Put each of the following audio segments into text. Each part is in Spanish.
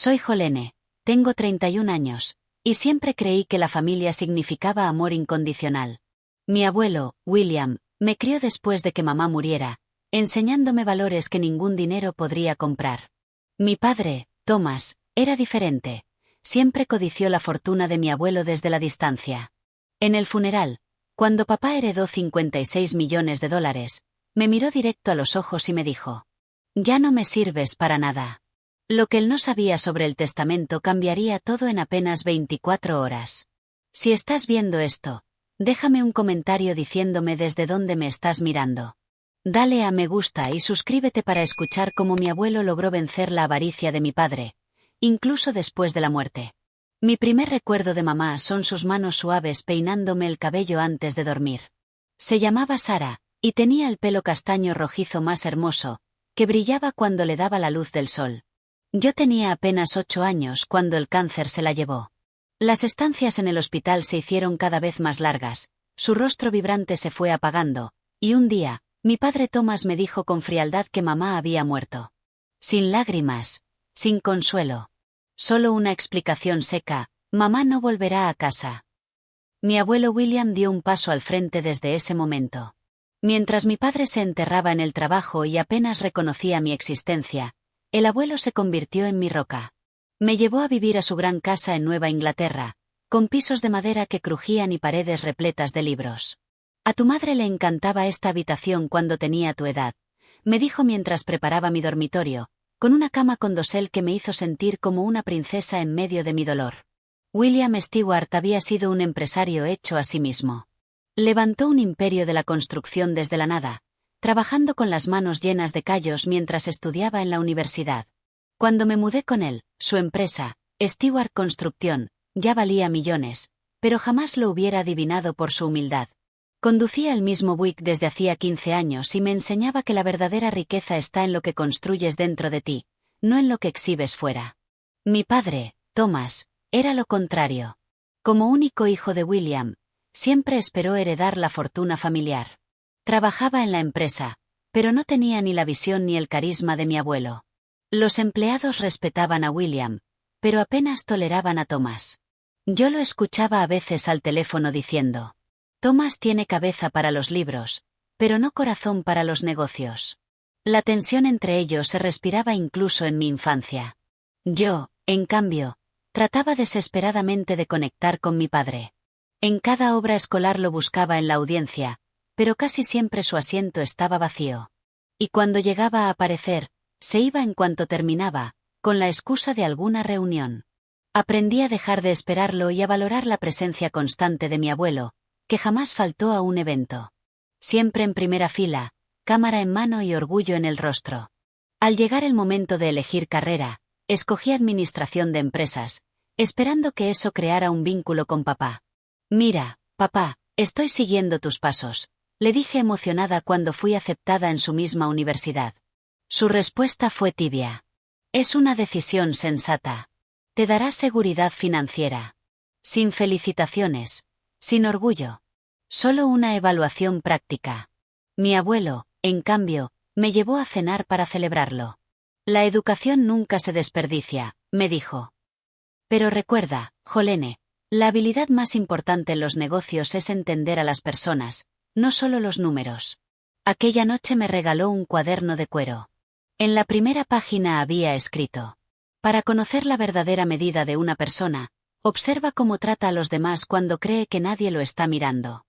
Soy Jolene, tengo 31 años, y siempre creí que la familia significaba amor incondicional. Mi abuelo, William, me crió después de que mamá muriera, enseñándome valores que ningún dinero podría comprar. Mi padre, Thomas, era diferente. Siempre codició la fortuna de mi abuelo desde la distancia. En el funeral, cuando papá heredó 56 millones de dólares, me miró directo a los ojos y me dijo: «Ya no me sirves para nada». Lo que él no sabía sobre el testamento cambiaría todo en apenas 24 horas. Si estás viendo esto, déjame un comentario diciéndome desde dónde me estás mirando. Dale a me gusta y suscríbete para escuchar cómo mi abuelo logró vencer la avaricia de mi padre, incluso después de la muerte. Mi primer recuerdo de mamá son sus manos suaves peinándome el cabello antes de dormir. Se llamaba Sara, y tenía el pelo castaño rojizo más hermoso, que brillaba cuando le daba la luz del sol. Yo tenía apenas 8 años cuando el cáncer se la llevó. Las estancias en el hospital se hicieron cada vez más largas, su rostro vibrante se fue apagando, y un día, mi padre Thomas me dijo con frialdad que mamá había muerto. Sin lágrimas, sin consuelo. Solo una explicación seca: mamá no volverá a casa. Mi abuelo William dio un paso al frente desde ese momento. Mientras mi padre se enterraba en el trabajo y apenas reconocía mi existencia, el abuelo se convirtió en mi roca. Me llevó a vivir a su gran casa en Nueva Inglaterra, con pisos de madera que crujían y paredes repletas de libros. «A tu madre le encantaba esta habitación cuando tenía tu edad», me dijo mientras preparaba mi dormitorio, con una cama con dosel que me hizo sentir como una princesa en medio de mi dolor. William Stewart había sido un empresario hecho a sí mismo. Levantó un imperio de la construcción desde la nada, trabajando con las manos llenas de callos mientras estudiaba en la universidad. Cuando me mudé con él, su empresa, Stewart Construction, ya valía millones, pero jamás lo hubiera adivinado por su humildad. Conducía el mismo Buick desde hacía 15 años y me enseñaba que la verdadera riqueza está en lo que construyes dentro de ti, no en lo que exhibes fuera. Mi padre, Thomas, era lo contrario. Como único hijo de William, siempre esperó heredar la fortuna familiar. Trabajaba en la empresa, pero no tenía ni la visión ni el carisma de mi abuelo. Los empleados respetaban a William, pero apenas toleraban a Thomas. Yo lo escuchaba a veces al teléfono diciendo: «Thomas tiene cabeza para los libros, pero no corazón para los negocios». La tensión entre ellos se respiraba incluso en mi infancia. Yo, en cambio, trataba desesperadamente de conectar con mi padre. En cada obra escolar lo buscaba en la audiencia, pero casi siempre su asiento estaba vacío. Y cuando llegaba a aparecer, se iba en cuanto terminaba, con la excusa de alguna reunión. Aprendí a dejar de esperarlo y a valorar la presencia constante de mi abuelo, que jamás faltó a un evento. Siempre en primera fila, cámara en mano y orgullo en el rostro. Al llegar el momento de elegir carrera, escogí administración de empresas, esperando que eso creara un vínculo con papá. «Mira, papá, estoy siguiendo tus pasos», le dije emocionada cuando fui aceptada en su misma universidad. Su respuesta fue tibia. «Es una decisión sensata. Te dará seguridad financiera. Sin felicitaciones, sin orgullo. Solo una evaluación práctica». Mi abuelo, en cambio, me llevó a cenar para celebrarlo. «La educación nunca se desperdicia», me dijo. «Pero recuerda, Jolene, la habilidad más importante en los negocios es entender a las personas, no solo los números». Aquella noche me regaló un cuaderno de cuero. En la primera página había escrito: «Para conocer la verdadera medida de una persona, observa cómo trata a los demás cuando cree que nadie lo está mirando».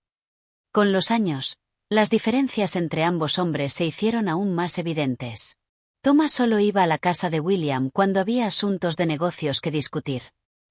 Con los años, las diferencias entre ambos hombres se hicieron aún más evidentes. Thomas solo iba a la casa de William cuando había asuntos de negocios que discutir.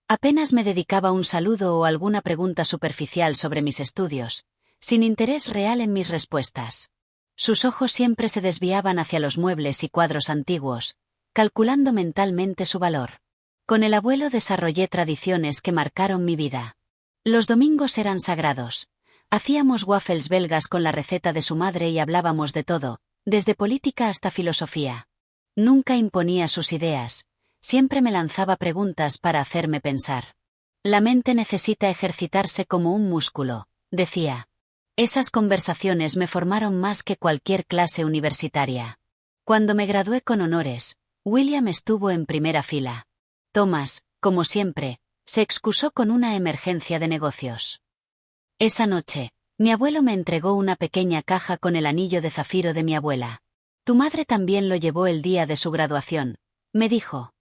Apenas me dedicaba un saludo o alguna pregunta superficial sobre mis estudios, sin interés real en mis respuestas. Sus ojos siempre se desviaban hacia los muebles y cuadros antiguos, calculando mentalmente su valor. Con el abuelo desarrollé tradiciones que marcaron mi vida. Los domingos eran sagrados. Hacíamos waffles belgas con la receta de su madre y hablábamos de todo, desde política hasta filosofía. Nunca imponía sus ideas, siempre me lanzaba preguntas para hacerme pensar. «La mente necesita ejercitarse como un músculo», decía. Esas conversaciones me formaron más que cualquier clase universitaria. Cuando me gradué con honores, William estuvo en primera fila. Thomas, como siempre, se excusó con una emergencia de negocios. Esa noche, mi abuelo me entregó una pequeña caja con el anillo de zafiro de mi abuela. Tu madre también lo llevó el día de su graduación, me dijo.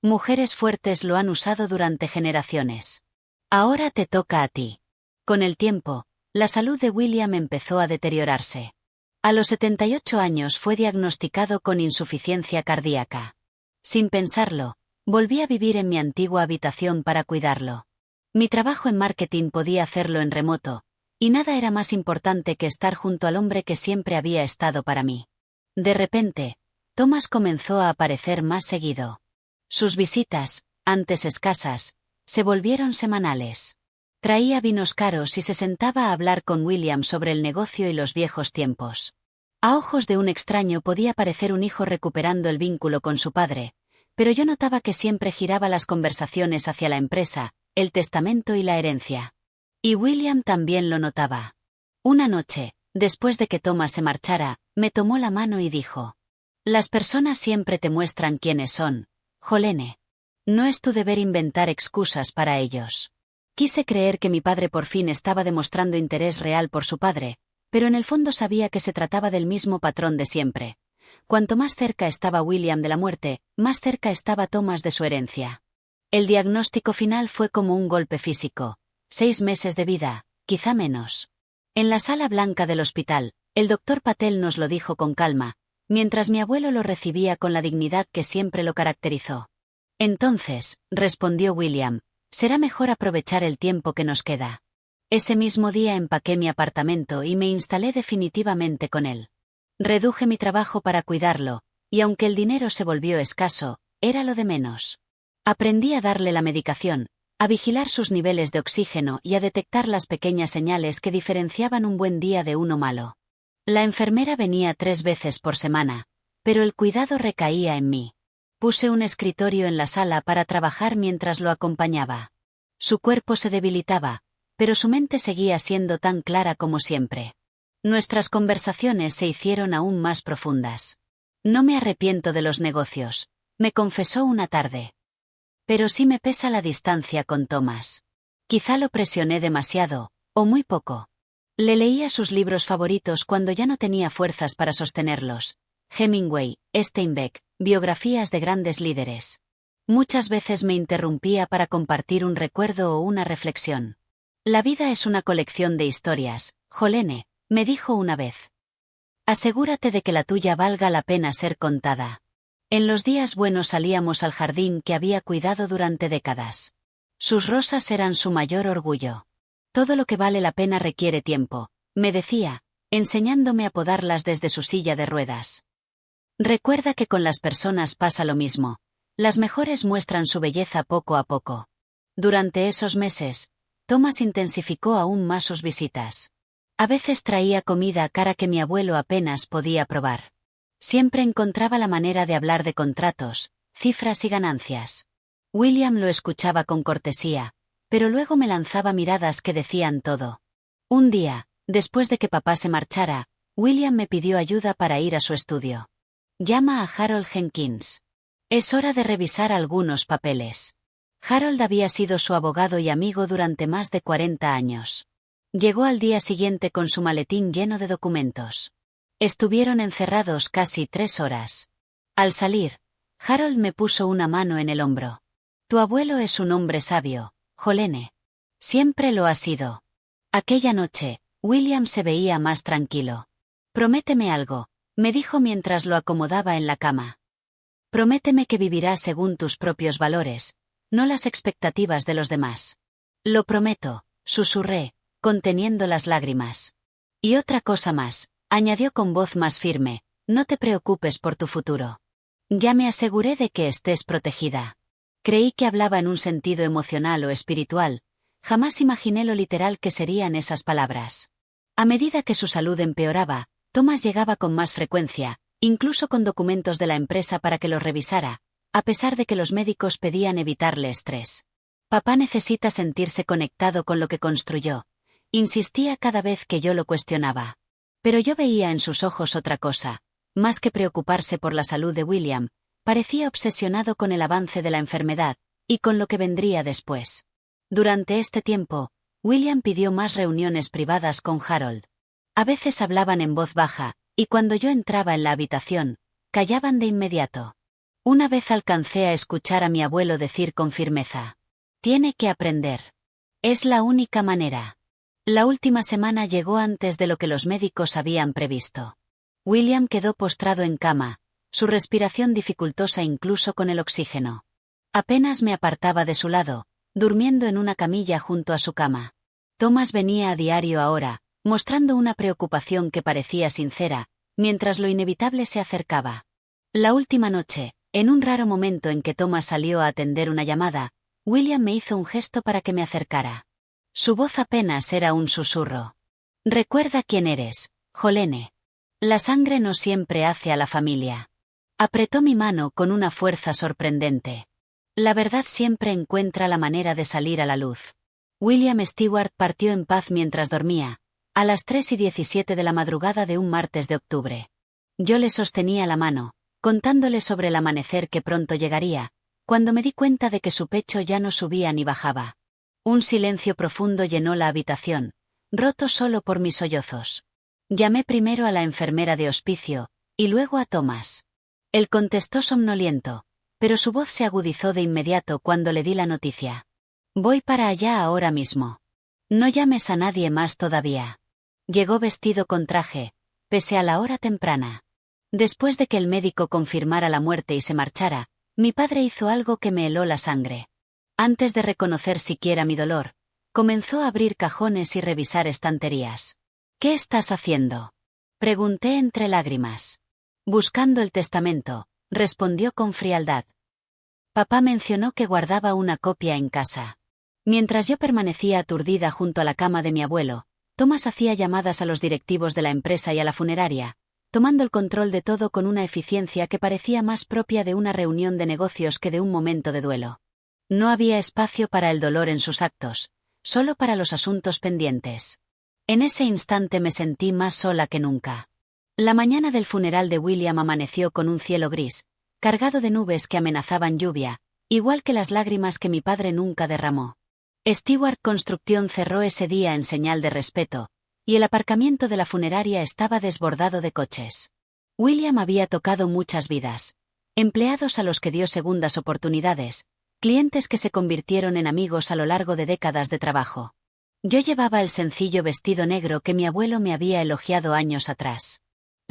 Mujeres fuertes lo han usado durante generaciones. Ahora te toca a ti. Con el tiempo, la salud de William empezó a deteriorarse. A los 78 años fue diagnosticado con insuficiencia cardíaca. Sin pensarlo, volví a vivir en mi antigua habitación para cuidarlo. Mi trabajo en marketing podía hacerlo en remoto, y nada era más importante que estar junto al hombre que siempre había estado para mí. De repente, Thomas comenzó a aparecer más seguido. Sus visitas, antes escasas, se volvieron semanales. Traía vinos caros y se sentaba a hablar con William sobre el negocio y los viejos tiempos. A ojos de un extraño podía parecer un hijo recuperando el vínculo con su padre, pero yo notaba que siempre giraba las conversaciones hacia la empresa, el testamento y la herencia. Y William también lo notaba. Una noche, después de que Thomas se marchara, me tomó la mano y dijo: Las personas siempre te muestran quiénes son, Jolene. No es tu deber inventar excusas para ellos. Quise creer que mi padre por fin estaba demostrando interés real por su padre, pero en el fondo sabía que se trataba del mismo patrón de siempre. Cuanto más cerca estaba William de la muerte, más cerca estaba Thomas de su herencia. El diagnóstico final fue como un golpe físico. 6 meses de vida, quizá menos. En la sala blanca del hospital, el doctor Patel nos lo dijo con calma, mientras mi abuelo lo recibía con la dignidad que siempre lo caracterizó. Entonces, respondió William, será mejor aprovechar el tiempo que nos queda. Ese mismo día empaqué mi apartamento y me instalé definitivamente con él. Reduje mi trabajo para cuidarlo, y aunque el dinero se volvió escaso, era lo de menos. Aprendí a darle la medicación, a vigilar sus niveles de oxígeno y a detectar las pequeñas señales que diferenciaban un buen día de uno malo. La enfermera venía 3 veces por semana, pero el cuidado recaía en mí. Puse un escritorio en la sala para trabajar mientras lo acompañaba. Su cuerpo se debilitaba, pero su mente seguía siendo tan clara como siempre. Nuestras conversaciones se hicieron aún más profundas. No me arrepiento de los negocios, me confesó una tarde. Pero sí me pesa la distancia con Thomas. Quizá lo presioné demasiado, o muy poco. Le leía sus libros favoritos cuando ya no tenía fuerzas para sostenerlos. Hemingway, Steinbeck, biografías de grandes líderes. Muchas veces me interrumpía para compartir un recuerdo o una reflexión. La vida es una colección de historias, Jolene, me dijo una vez. Asegúrate de que la tuya valga la pena ser contada. En los días buenos salíamos al jardín que había cuidado durante décadas. Sus rosas eran su mayor orgullo. Todo lo que vale la pena requiere tiempo, me decía, enseñándome a podarlas desde su silla de ruedas. Recuerda que con las personas pasa lo mismo. Las mejores muestran su belleza poco a poco. Durante esos meses, Thomas intensificó aún más sus visitas. A veces traía comida cara que mi abuelo apenas podía probar. Siempre encontraba la manera de hablar de contratos, cifras y ganancias. William lo escuchaba con cortesía, pero luego me lanzaba miradas que decían todo. Un día, después de que papá se marchara, William me pidió ayuda para ir a su estudio. Llama a Harold Jenkins. Es hora de revisar algunos papeles. Harold había sido su abogado y amigo durante más de 40 años. Llegó al día siguiente con su maletín lleno de documentos. Estuvieron encerrados casi 3 horas. Al salir, Harold me puso una mano en el hombro. Tu abuelo es un hombre sabio, Jolene. Siempre lo ha sido. Aquella noche, William se veía más tranquilo. Prométeme algo, me dijo mientras lo acomodaba en la cama. Prométeme que vivirás según tus propios valores, no las expectativas de los demás. Lo prometo, susurré, conteniendo las lágrimas. Y otra cosa más, añadió con voz más firme, no te preocupes por tu futuro. Ya me aseguré de que estés protegida. Creí que hablaba en un sentido emocional o espiritual, jamás imaginé lo literal que serían esas palabras. A medida que su salud empeoraba, Thomas llegaba con más frecuencia, incluso con documentos de la empresa para que los revisara, a pesar de que los médicos pedían evitarle estrés. Papá necesita sentirse conectado con lo que construyó, insistía cada vez que yo lo cuestionaba. Pero yo veía en sus ojos otra cosa, más que preocuparse por la salud de William, parecía obsesionado con el avance de la enfermedad, y con lo que vendría después. Durante este tiempo, William pidió más reuniones privadas con Harold. A veces hablaban en voz baja, y cuando yo entraba en la habitación, callaban de inmediato. Una vez alcancé a escuchar a mi abuelo decir con firmeza: «Tiene que aprender. Es la única manera». La última semana llegó antes de lo que los médicos habían previsto. William quedó postrado en cama, su respiración dificultosa incluso con el oxígeno. Apenas me apartaba de su lado, durmiendo en una camilla junto a su cama. Thomas venía a diario ahora, mostrando una preocupación que parecía sincera, mientras lo inevitable se acercaba. La última noche, en un raro momento en que Thomas salió a atender una llamada, William me hizo un gesto para que me acercara. Su voz apenas era un susurro. «Recuerda quién eres, Jolene. La sangre no siempre hace a la familia». Apretó mi mano con una fuerza sorprendente. La verdad siempre encuentra la manera de salir a la luz. William Stewart partió en paz mientras dormía, a las 3:17 de la madrugada de un martes de octubre. Yo le sostenía la mano, contándole sobre el amanecer que pronto llegaría, cuando me di cuenta de que su pecho ya no subía ni bajaba. Un silencio profundo llenó la habitación, roto solo por mis sollozos. Llamé primero a la enfermera de hospicio, y luego a Thomas. Él contestó somnoliento, pero su voz se agudizó de inmediato cuando le di la noticia. «Voy para allá ahora mismo. No llames a nadie más todavía». Llegó vestido con traje, pese a la hora temprana. Después de que el médico confirmara la muerte y se marchara, mi padre hizo algo que me heló la sangre. Antes de reconocer siquiera mi dolor, comenzó a abrir cajones y revisar estanterías. «¿Qué estás haciendo?», pregunté entre lágrimas. «Buscando el testamento», respondió con frialdad. Papá mencionó que guardaba una copia en casa. Mientras yo permanecía aturdida junto a la cama de mi abuelo, Thomas hacía llamadas a los directivos de la empresa y a la funeraria, tomando el control de todo con una eficiencia que parecía más propia de una reunión de negocios que de un momento de duelo. No había espacio para el dolor en sus actos, solo para los asuntos pendientes. En ese instante me sentí más sola que nunca. La mañana del funeral de William amaneció con un cielo gris, cargado de nubes que amenazaban lluvia, igual que las lágrimas que mi padre nunca derramó. Stewart Construction cerró ese día en señal de respeto, y el aparcamiento de la funeraria estaba desbordado de coches. William había tocado muchas vidas. Empleados a los que dio segundas oportunidades, clientes que se convirtieron en amigos a lo largo de décadas de trabajo. Yo llevaba el sencillo vestido negro que mi abuelo me había elogiado años atrás.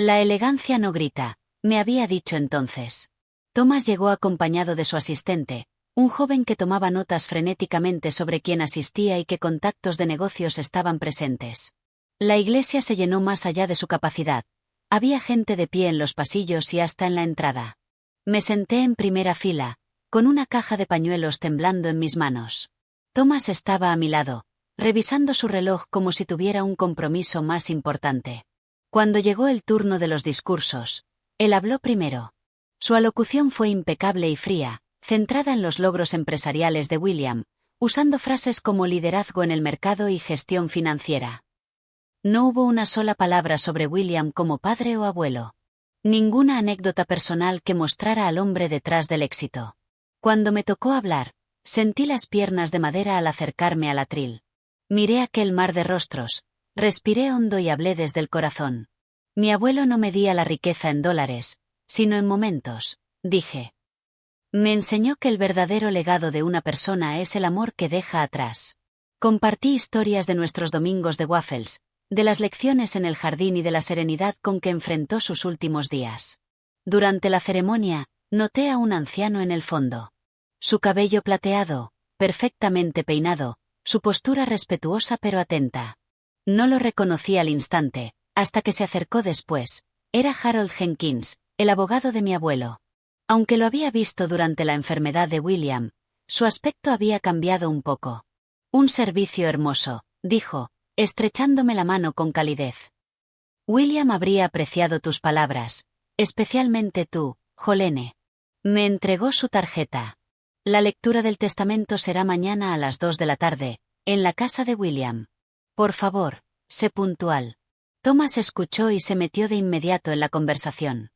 «La elegancia no grita», me había dicho entonces. Thomas llegó acompañado de su asistente, un joven que tomaba notas frenéticamente sobre quién asistía y qué contactos de negocios estaban presentes. La iglesia se llenó más allá de su capacidad. Había gente de pie en los pasillos y hasta en la entrada. Me senté en primera fila, con una caja de pañuelos temblando en mis manos. Thomas estaba a mi lado, revisando su reloj como si tuviera un compromiso más importante. Cuando llegó el turno de los discursos, él habló primero. Su alocución fue impecable y fría, centrada en los logros empresariales de William, usando frases como liderazgo en el mercado y gestión financiera. No hubo una sola palabra sobre William como padre o abuelo. Ninguna anécdota personal que mostrara al hombre detrás del éxito. Cuando me tocó hablar, sentí las piernas de madera al acercarme al atril. Miré aquel mar de rostros, respiré hondo y hablé desde el corazón. Mi abuelo no medía la riqueza en dólares, sino en momentos, dije. Me enseñó que el verdadero legado de una persona es el amor que deja atrás. Compartí historias de nuestros domingos de waffles, de las lecciones en el jardín y de la serenidad con que enfrentó sus últimos días. Durante la ceremonia, noté a un anciano en el fondo. Su cabello plateado, perfectamente peinado, su postura respetuosa pero atenta. No lo reconocí al instante, hasta que se acercó después. Era Harold Jenkins, el abogado de mi abuelo. Aunque lo había visto durante la enfermedad de William, su aspecto había cambiado un poco. «Un servicio hermoso», dijo, estrechándome la mano con calidez. «William habría apreciado tus palabras, especialmente tú, Jolene». Me entregó su tarjeta. «La lectura del testamento será mañana a las 2 de la tarde, en la casa de William. Por favor, sé puntual». Thomas escuchó y se metió de inmediato en la conversación.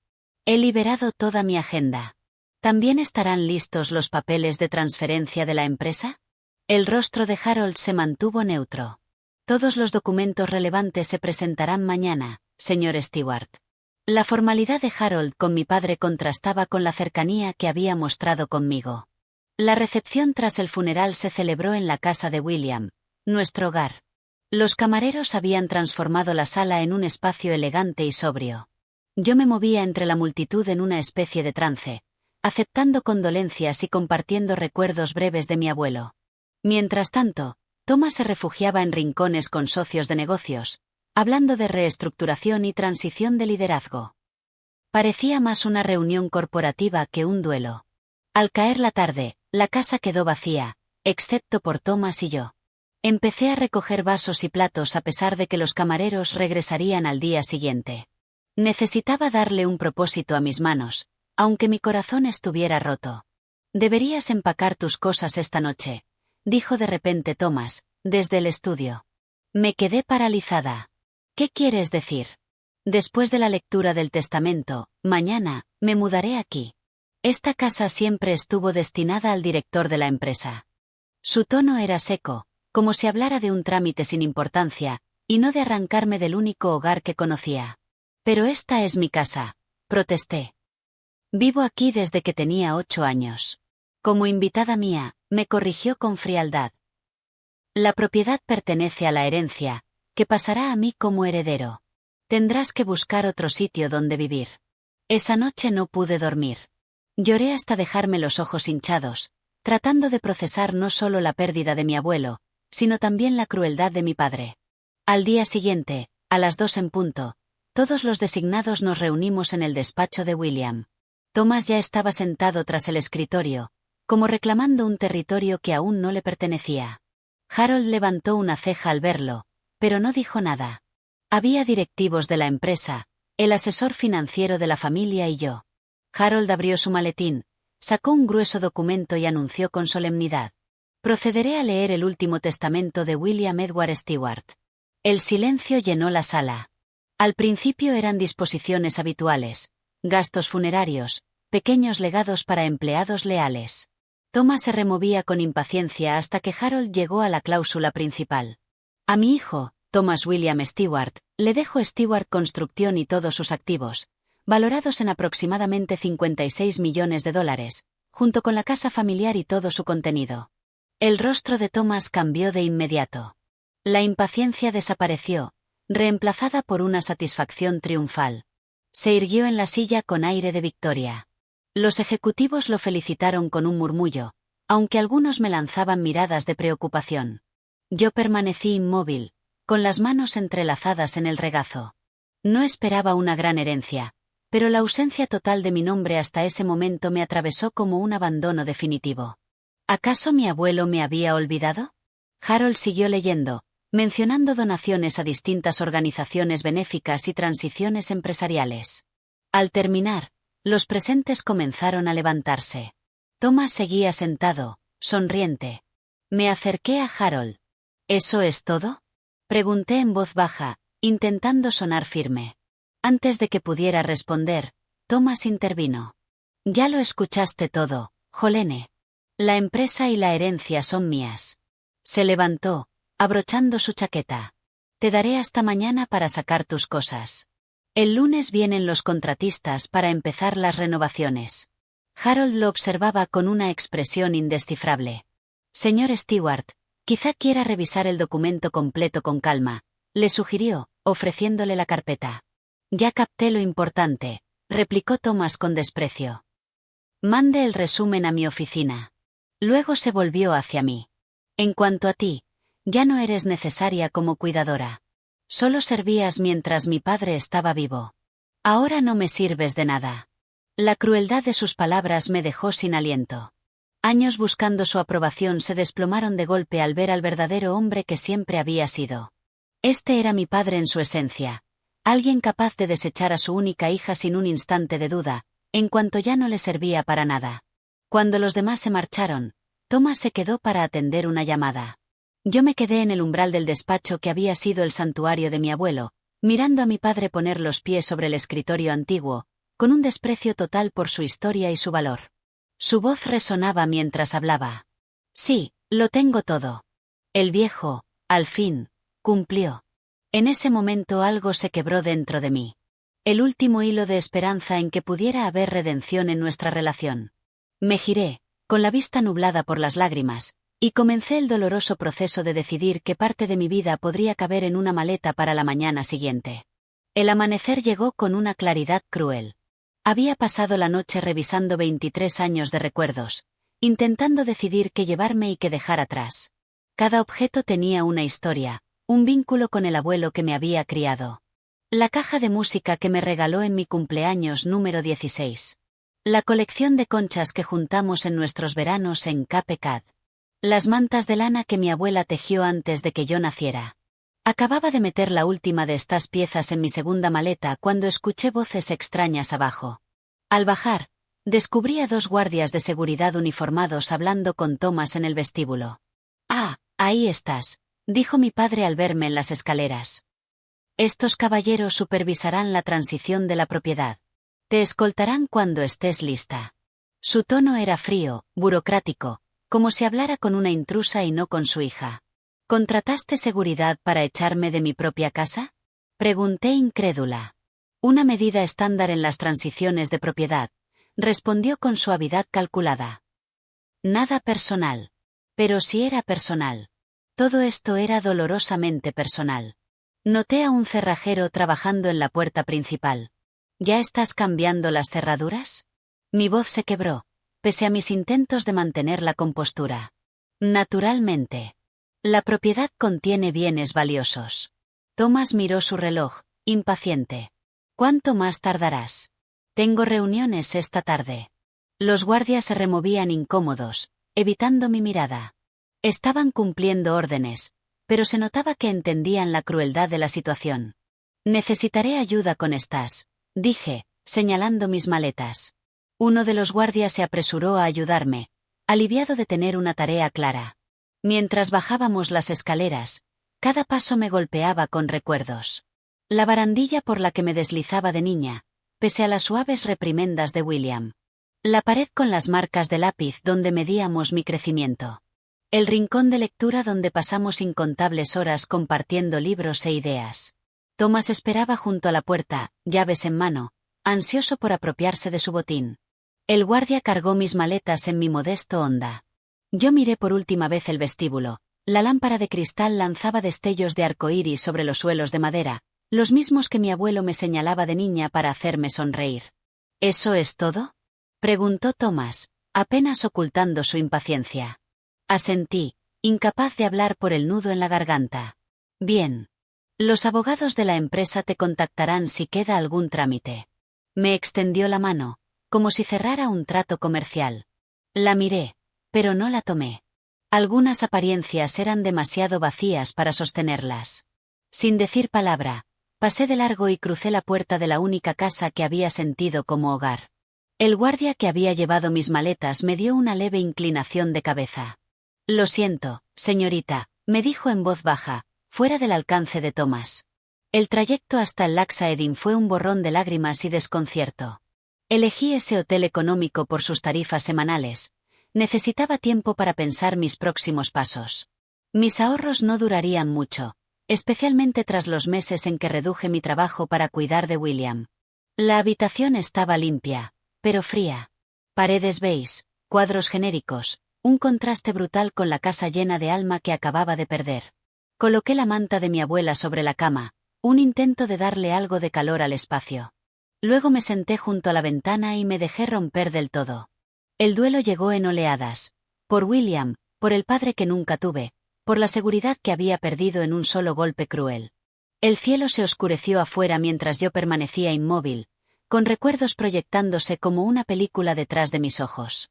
«He liberado toda mi agenda. ¿También estarán listos los papeles de transferencia de la empresa? El rostro de Harold se mantuvo neutro. Todos los documentos relevantes se presentarán mañana, señor Stewart. La formalidad de Harold con mi padre contrastaba con la cercanía que había mostrado conmigo. La recepción tras el funeral se celebró en la casa de William, nuestro hogar. Los camareros habían transformado la sala en un espacio elegante y sobrio. Yo me movía entre la multitud en una especie de trance, aceptando condolencias y compartiendo recuerdos breves de mi abuelo. Mientras tanto, Thomas se refugiaba en rincones con socios de negocios, hablando de reestructuración y transición de liderazgo. Parecía más una reunión corporativa que un duelo. Al caer la tarde, la casa quedó vacía, excepto por Thomas y yo. Empecé a recoger vasos y platos a pesar de que los camareros regresarían al día siguiente. Necesitaba darle un propósito a mis manos, aunque mi corazón estuviera roto. «Deberías empacar tus cosas esta noche», dijo de repente Thomas, desde el estudio. Me quedé paralizada. «¿Qué quieres decir?» «Después de la lectura del testamento, mañana, me mudaré aquí. Esta casa siempre estuvo destinada al director de la empresa». Su tono era seco, como si hablara de un trámite sin importancia, y no de arrancarme del único hogar que conocía. «Pero esta es mi casa», protesté. «Vivo aquí desde que tenía 8 años. Como invitada mía», me corrigió con frialdad. «La propiedad pertenece a la herencia, que pasará a mí como heredero. Tendrás que buscar otro sitio donde vivir». Esa noche no pude dormir. Lloré hasta dejarme los ojos hinchados, tratando de procesar no solo la pérdida de mi abuelo, sino también la crueldad de mi padre. Al día siguiente, a las 2 en punto, todos los designados nos reunimos en el despacho de William. Thomas ya estaba sentado tras el escritorio, como reclamando un territorio que aún no le pertenecía. Harold levantó una ceja al verlo, pero no dijo nada. Había directivos de la empresa, el asesor financiero de la familia y yo. Harold abrió su maletín, sacó un grueso documento y anunció con solemnidad: «Procederé a leer el último testamento de William Edward Stewart». El silencio llenó la sala. Al principio eran disposiciones habituales, gastos funerarios, pequeños legados para empleados leales. Thomas se removía con impaciencia hasta que Harold llegó a la cláusula principal. «A mi hijo, Thomas William Stewart, le dejo Stewart Construcción y todos sus activos, valorados en aproximadamente $56 millones, junto con la casa familiar y todo su contenido». El rostro de Thomas cambió de inmediato. La impaciencia desapareció, reemplazada por una satisfacción triunfal. Se irguió en la silla con aire de victoria. Los ejecutivos lo felicitaron con un murmullo, aunque algunos me lanzaban miradas de preocupación. Yo permanecí inmóvil, con las manos entrelazadas en el regazo. No esperaba una gran herencia, pero la ausencia total de mi nombre hasta ese momento me atravesó como un abandono definitivo. ¿Acaso mi abuelo me había olvidado? Harold siguió leyendo, mencionando donaciones a distintas organizaciones benéficas y transiciones empresariales. Al terminar, los presentes comenzaron a levantarse. Thomas seguía sentado, sonriente. Me acerqué a Harold. ¿Eso es todo?, pregunté en voz baja, intentando sonar firme. Antes de que pudiera responder, Thomas intervino. «Ya lo escuchaste todo, Jolene. La empresa y la herencia son mías». Se levantó, abrochando su chaqueta. «Te daré hasta mañana para sacar tus cosas. El lunes vienen los contratistas para empezar las renovaciones». Harold lo observaba con una expresión indescifrable. «Señor Stewart, quizá quiera revisar el documento completo con calma», le sugirió, ofreciéndole la carpeta. «Ya capté lo importante», replicó Thomas con desprecio. «Mande el resumen a mi oficina». Luego se volvió hacia mí. «En cuanto a ti, ya no eres necesaria como cuidadora. Solo servías mientras mi padre estaba vivo. Ahora no me sirves de nada». La crueldad de sus palabras me dejó sin aliento. Años buscando su aprobación se desplomaron de golpe al ver al verdadero hombre que siempre había sido. Este era mi padre en su esencia, alguien capaz de desechar a su única hija sin un instante de duda, en cuanto ya no le servía para nada. Cuando los demás se marcharon, Thomas se quedó para atender una llamada. Yo me quedé en el umbral del despacho que había sido el santuario de mi abuelo, mirando a mi padre poner los pies sobre el escritorio antiguo, con un desprecio total por su historia y su valor. Su voz resonaba mientras hablaba. Sí, lo tengo todo. El viejo, al fin, cumplió. En ese momento algo se quebró dentro de mí. El último hilo de esperanza en que pudiera haber redención en nuestra relación. Me giré, con la vista nublada por las lágrimas, y comencé el doloroso proceso de decidir qué parte de mi vida podría caber en una maleta para la mañana siguiente. El amanecer llegó con una claridad cruel. Había pasado la noche revisando 23 años de recuerdos, intentando decidir qué llevarme y qué dejar atrás. Cada objeto tenía una historia, un vínculo con el abuelo que me había criado. La caja de música que me regaló en mi cumpleaños número 16. La colección de conchas que juntamos en nuestros veranos en Cape Cod. Las mantas de lana que mi abuela tejió antes de que yo naciera. Acababa de meter la última de estas piezas en mi segunda maleta cuando escuché voces extrañas abajo. Al bajar, descubrí a 2 guardias de seguridad uniformados hablando con Thomas en el vestíbulo. «Ah, ahí estás», dijo mi padre al verme en las escaleras. «Estos caballeros supervisarán la transición de la propiedad. Te escoltarán cuando estés lista». Su tono era frío, burocrático, como si hablara con una intrusa y no con su hija. «¿Contrataste seguridad para echarme de mi propia casa?», pregunté incrédula. «Una medida estándar en las transiciones de propiedad», respondió con suavidad calculada. «Nada personal». Pero sí era personal. Todo esto era dolorosamente personal. Noté a un cerrajero trabajando en la puerta principal. «¿Ya estás cambiando las cerraduras?». Mi voz se quebró, pese a mis intentos de mantener la compostura. «Naturalmente. La propiedad contiene bienes valiosos». Thomas miró su reloj, impaciente. «¿Cuánto más tardarás? Tengo reuniones esta tarde». Los guardias se removían incómodos, evitando mi mirada. Estaban cumpliendo órdenes, pero se notaba que entendían la crueldad de la situación. «Necesitaré ayuda con estas», dije, señalando mis maletas. Uno de los guardias se apresuró a ayudarme, aliviado de tener una tarea clara. Mientras bajábamos las escaleras, cada paso me golpeaba con recuerdos. La barandilla por la que me deslizaba de niña, pese a las suaves reprimendas de William. La pared con las marcas de lápiz donde medíamos mi crecimiento. El rincón de lectura donde pasamos incontables horas compartiendo libros e ideas. Thomas esperaba junto a la puerta, llaves en mano, ansioso por apropiarse de su botín. El guardia cargó mis maletas en mi modesto Honda. Yo miré por última vez el vestíbulo. La lámpara de cristal lanzaba destellos de arcoíris sobre los suelos de madera, los mismos que mi abuelo me señalaba de niña para hacerme sonreír. «¿Eso es todo?», preguntó Thomas, apenas ocultando su impaciencia. Asentí, incapaz de hablar por el nudo en la garganta. «Bien. Los abogados de la empresa te contactarán si queda algún trámite». Me extendió la mano, como si cerrara un trato comercial. La miré, pero no la tomé. Algunas apariencias eran demasiado vacías para sostenerlas. Sin decir palabra, pasé de largo y crucé la puerta de la única casa que había sentido como hogar. El guardia que había llevado mis maletas me dio una leve inclinación de cabeza. «Lo siento, señorita», me dijo en voz baja, fuera del alcance de Thomas. El trayecto hasta el Laxa Edin fue un borrón de lágrimas y desconcierto. Elegí ese hotel económico por sus tarifas semanales. Necesitaba tiempo para pensar mis próximos pasos. Mis ahorros no durarían mucho, especialmente tras los meses en que reduje mi trabajo para cuidar de William. La habitación estaba limpia, pero fría. Paredes beige, cuadros genéricos, un contraste brutal con la casa llena de alma que acababa de perder. Coloqué la manta de mi abuela sobre la cama, un intento de darle algo de calor al espacio. Luego me senté junto a la ventana y me dejé romper del todo. El duelo llegó en oleadas. Por William, por el padre que nunca tuve, por la seguridad que había perdido en un solo golpe cruel. El cielo se oscureció afuera mientras yo permanecía inmóvil, con recuerdos proyectándose como una película detrás de mis ojos.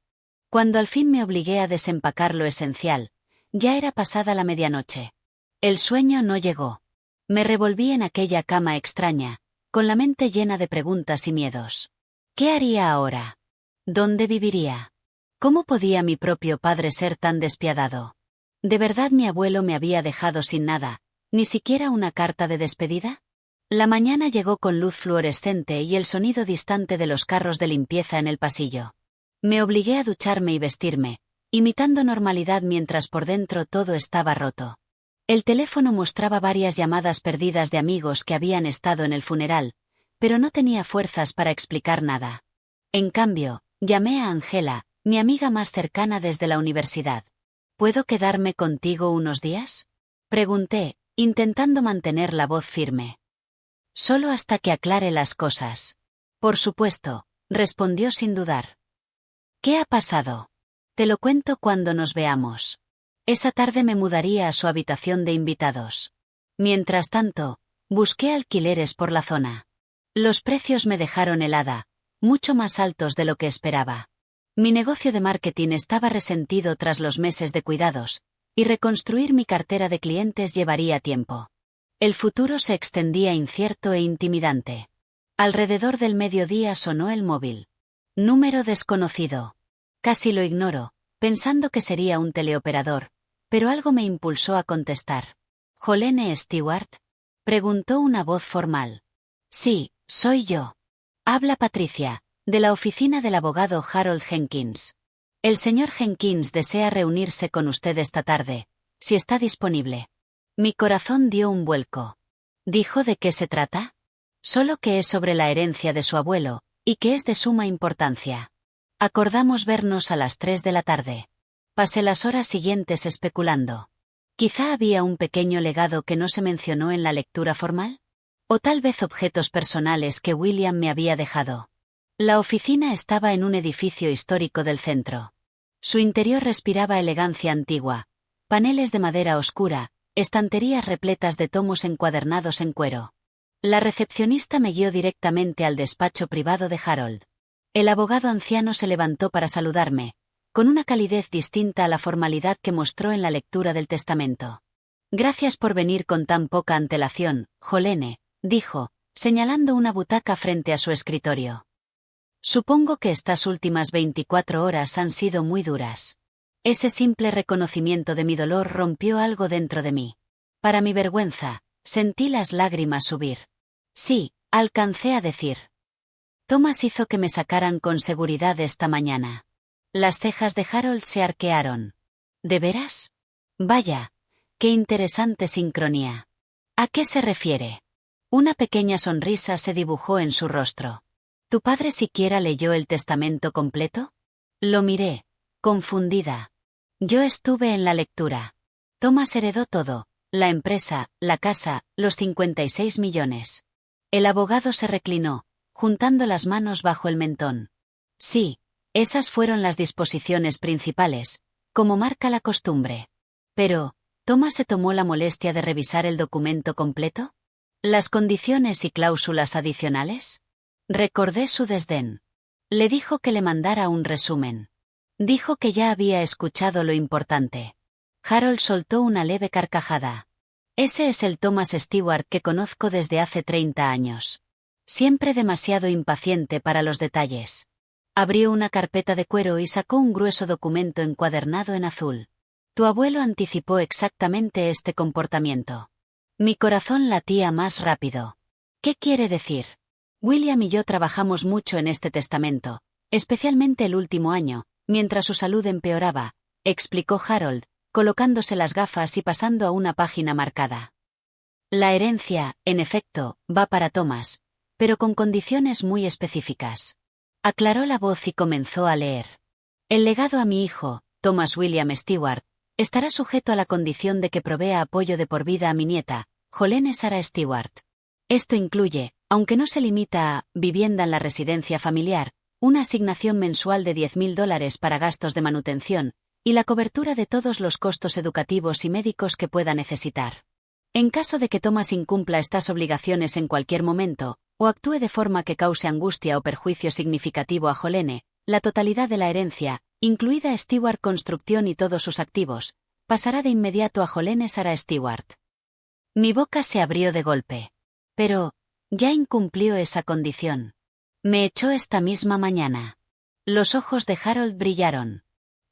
Cuando al fin me obligué a desempacar lo esencial, ya era pasada la medianoche. El sueño no llegó. Me revolví en aquella cama extraña, con la mente llena de preguntas y miedos. ¿Qué haría ahora? ¿Dónde viviría? ¿Cómo podía mi propio padre ser tan despiadado? ¿De verdad mi abuelo me había dejado sin nada, ni siquiera una carta de despedida? La mañana llegó con luz fluorescente y el sonido distante de los carros de limpieza en el pasillo. Me obligué a ducharme y vestirme, imitando normalidad mientras por dentro todo estaba roto. El teléfono mostraba varias llamadas perdidas de amigos que habían estado en el funeral, pero no tenía fuerzas para explicar nada. En cambio, llamé a Angela, mi amiga más cercana desde la universidad. ¿Puedo quedarme contigo unos días? Pregunté, intentando mantener la voz firme. Solo hasta que aclare las cosas. Por supuesto, respondió sin dudar. ¿Qué ha pasado? Te lo cuento cuando nos veamos. Esa tarde me mudaría a su habitación de invitados. Mientras tanto, busqué alquileres por la zona. Los precios me dejaron helada, mucho más altos de lo que esperaba. Mi negocio de marketing estaba resentido tras los meses de cuidados, y reconstruir mi cartera de clientes llevaría tiempo. El futuro se extendía incierto e intimidante. Alrededor del mediodía sonó el móvil. Número desconocido. Casi lo ignoro, pensando que sería un teleoperador, pero algo me impulsó a contestar. ¿Jolene Stewart? Preguntó una voz formal. Sí, soy yo. Habla Patricia, de la oficina del abogado Harold Jenkins. El señor Jenkins desea reunirse con usted esta tarde, si está disponible. Mi corazón dio un vuelco. ¿Dijo de qué se trata? Solo que es sobre la herencia de su abuelo, y que es de suma importancia. Acordamos vernos a las 3 de la tarde. Pasé las horas siguientes especulando. Quizá había un pequeño legado que no se mencionó en la lectura formal. O tal vez objetos personales que William me había dejado. La oficina estaba en un edificio histórico del centro. Su interior respiraba elegancia antigua, paneles de madera oscura, estanterías repletas de tomos encuadernados en cuero. La recepcionista me guió directamente al despacho privado de Harold. El abogado anciano se levantó para saludarme, con una calidez distinta a la formalidad que mostró en la lectura del testamento. Gracias por venir con tan poca antelación, Jolene, dijo, señalando una butaca frente a su escritorio. Supongo que estas últimas 24 horas han sido muy duras. Ese simple reconocimiento de mi dolor rompió algo dentro de mí. Para mi vergüenza, sentí las lágrimas subir. Sí, alcancé a decir. Thomas hizo que me sacaran con seguridad esta mañana. Las cejas de Harold se arquearon. ¿De veras? Vaya, qué interesante sincronía. ¿A qué se refiere? Una pequeña sonrisa se dibujó en su rostro. ¿Tu padre siquiera leyó el testamento completo? Lo miré, confundida. Yo estuve en la lectura. Thomas heredó todo, la empresa, la casa, los 56 millones. El abogado se reclinó, juntando las manos bajo el mentón. Sí, esas fueron las disposiciones principales, como marca la costumbre. Pero, ¿Thomas se tomó la molestia de revisar el documento completo? ¿Las condiciones y cláusulas adicionales? Recordé su desdén. Le dijo que le mandara un resumen. Dijo que ya había escuchado lo importante. Harold soltó una leve carcajada. Ese es el Thomas Stewart que conozco desde hace 30 años. Siempre demasiado impaciente para los detalles. Abrió una carpeta de cuero y sacó un grueso documento encuadernado en azul. Tu abuelo anticipó exactamente este comportamiento. Mi corazón latía más rápido. ¿Qué quiere decir? William y yo trabajamos mucho en este testamento, especialmente el último año, mientras su salud empeoraba, explicó Harold, colocándose las gafas y pasando a una página marcada. La herencia, en efecto, va para Thomas, pero con condiciones muy específicas. Aclaró la voz y comenzó a leer. El legado a mi hijo, Thomas William Stewart, estará sujeto a la condición de que provea apoyo de por vida a mi nieta, Jolene Sarah Stewart. Esto incluye, aunque no se limita a vivienda en la residencia familiar, una asignación mensual de $10,000 para gastos de manutención, y la cobertura de todos los costos educativos y médicos que pueda necesitar. En caso de que Thomas incumpla estas obligaciones en cualquier momento, o actúe de forma que cause angustia o perjuicio significativo a Jolene, la totalidad de la herencia, incluida Stewart Construcción y todos sus activos, pasará de inmediato a Jolene Sarah Stewart. Mi boca se abrió de golpe. Pero, ya incumplió esa condición. Me echó esta misma mañana. Los ojos de Harold brillaron.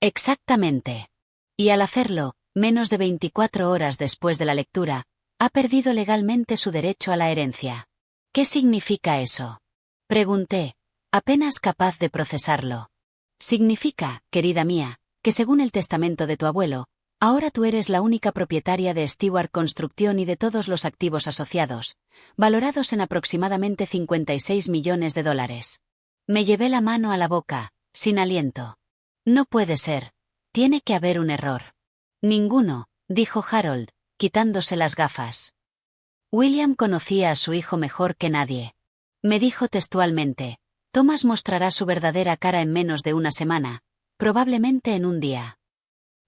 Exactamente. Y al hacerlo, menos de 24 horas después de la lectura, ha perdido legalmente su derecho a la herencia. ¿Qué significa eso? Pregunté, apenas capaz de procesarlo. Significa, querida mía, que según el testamento de tu abuelo, ahora tú eres la única propietaria de Stewart Construction y de todos los activos asociados, valorados en aproximadamente 56 millones de dólares. Me llevé la mano a la boca, sin aliento. No puede ser. Tiene que haber un error. Ninguno, dijo Harold, quitándose las gafas. William conocía a su hijo mejor que nadie. Me dijo textualmente, Thomas mostrará su verdadera cara en menos de una semana, probablemente en un día.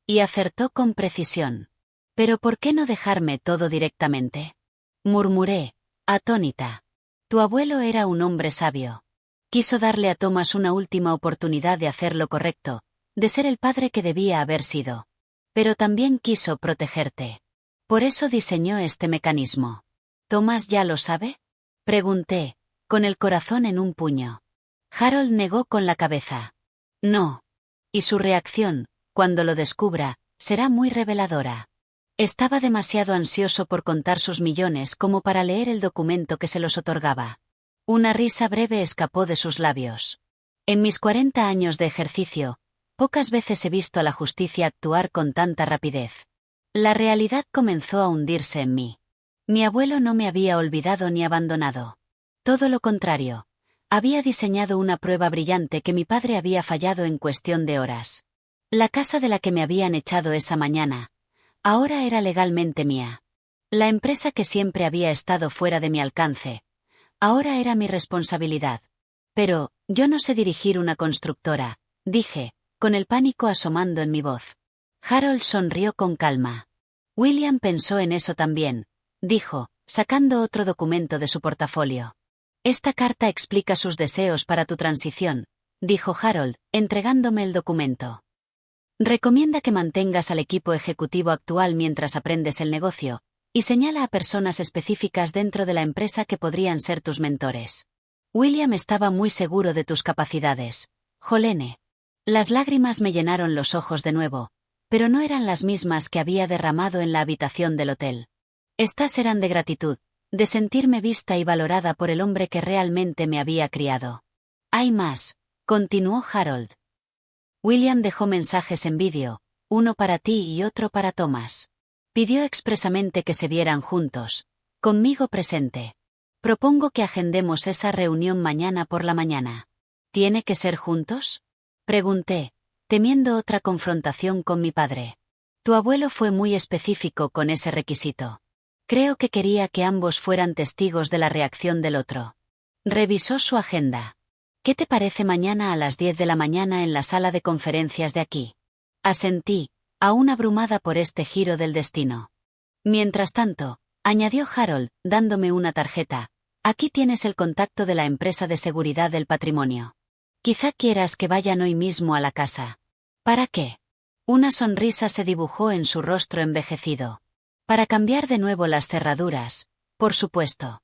Y acertó con precisión. ¿Pero por qué no dejarme todo directamente? Murmuré, atónita. Tu abuelo era un hombre sabio. Quiso darle a Thomas una última oportunidad de hacer lo correcto, de ser el padre que debía haber sido. Pero también quiso protegerte. Por eso diseñó este mecanismo. ¿Thomas ya lo sabe? Pregunté, con el corazón en un puño. Harold negó con la cabeza. No. Y su reacción, cuando lo descubra, será muy reveladora. Estaba demasiado ansioso por contar sus millones como para leer el documento que se los otorgaba. Una risa breve escapó de sus labios. En mis 40 años de ejercicio, pocas veces he visto a la justicia actuar con tanta rapidez. La realidad comenzó a hundirse en mí. Mi abuelo no me había olvidado ni abandonado. Todo lo contrario. Había diseñado una prueba brillante que mi padre había fallado en cuestión de horas. La casa de la que me habían echado esa mañana, ahora era legalmente mía. La empresa que siempre había estado fuera de mi alcance, ahora era mi responsabilidad. Pero, yo no sé dirigir una constructora, dije, con el pánico asomando en mi voz. Harold sonrió con calma. William pensó en eso también, dijo, sacando otro documento de su portafolio. Esta carta explica sus deseos para tu transición, dijo Harold, entregándome el documento. Recomienda que mantengas al equipo ejecutivo actual mientras aprendes el negocio, y señala a personas específicas dentro de la empresa que podrían ser tus mentores. William estaba muy seguro de tus capacidades. Jolene. Las lágrimas me llenaron los ojos de nuevo, pero no eran las mismas que había derramado en la habitación del hotel. Estas eran de gratitud, de sentirme vista y valorada por el hombre que realmente me había criado. Hay más, continuó Harold. William dejó mensajes en vídeo, uno para ti y otro para Thomas. Pidió expresamente que se vieran juntos, conmigo presente. Propongo que agendemos esa reunión mañana por la mañana. ¿Tiene que ser juntos? Pregunté, temiendo otra confrontación con mi padre. Tu abuelo fue muy específico con ese requisito. Creo que quería que ambos fueran testigos de la reacción del otro. Revisó su agenda. ¿Qué te parece mañana a las 10 de la mañana en la sala de conferencias de aquí? Asentí, aún abrumada por este giro del destino. Mientras tanto, añadió Harold, dándome una tarjeta, aquí tienes el contacto de la empresa de seguridad del patrimonio. Quizá quieras que vayan hoy mismo a la casa. ¿Para qué? Una sonrisa se dibujó en su rostro envejecido. Para cambiar de nuevo las cerraduras, por supuesto.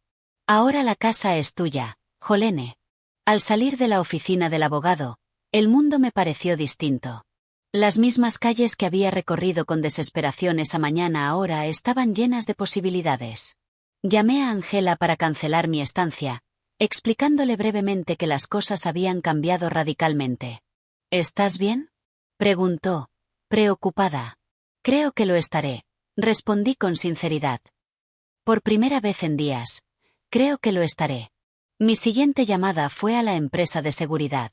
Ahora la casa es tuya, Jolene. Al salir de la oficina del abogado, el mundo me pareció distinto. Las mismas calles que había recorrido con desesperación esa mañana ahora estaban llenas de posibilidades. Llamé a Angela para cancelar mi estancia, explicándole brevemente que las cosas habían cambiado radicalmente. ¿Estás bien?, preguntó, preocupada. Creo que lo estaré, respondí con sinceridad. Por primera vez en días, creo que lo estaré. Mi siguiente llamada fue a la empresa de seguridad.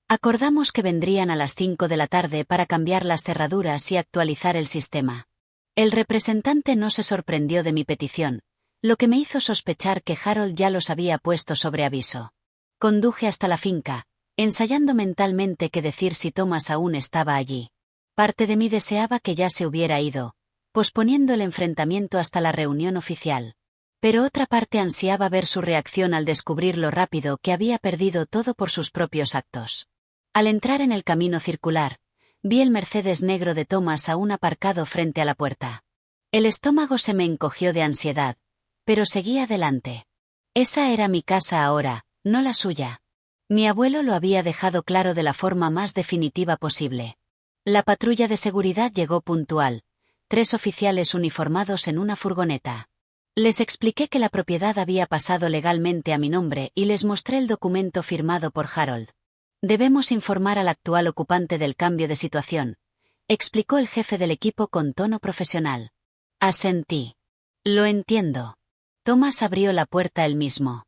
Acordamos que vendrían a las 5 de la tarde para cambiar las cerraduras y actualizar el sistema. El representante no se sorprendió de mi petición, lo que me hizo sospechar que Harold ya los había puesto sobre aviso. Conduje hasta la finca, ensayando mentalmente qué decir si Thomas aún estaba allí. Parte de mí deseaba que ya se hubiera ido, posponiendo el enfrentamiento hasta la reunión oficial. Pero otra parte ansiaba ver su reacción al descubrir lo rápido que había perdido todo por sus propios actos. Al entrar en el camino circular, vi el Mercedes negro de Thomas aún aparcado frente a la puerta. El estómago se me encogió de ansiedad, pero seguí adelante. Esa era mi casa ahora, no la suya. Mi abuelo lo había dejado claro de la forma más definitiva posible. La patrulla de seguridad llegó puntual, 3 oficiales uniformados en una furgoneta. Les expliqué que la propiedad había pasado legalmente a mi nombre y les mostré el documento firmado por Harold. Debemos informar al actual ocupante del cambio de situación, explicó el jefe del equipo con tono profesional. Asentí. Lo entiendo. Thomas abrió la puerta él mismo.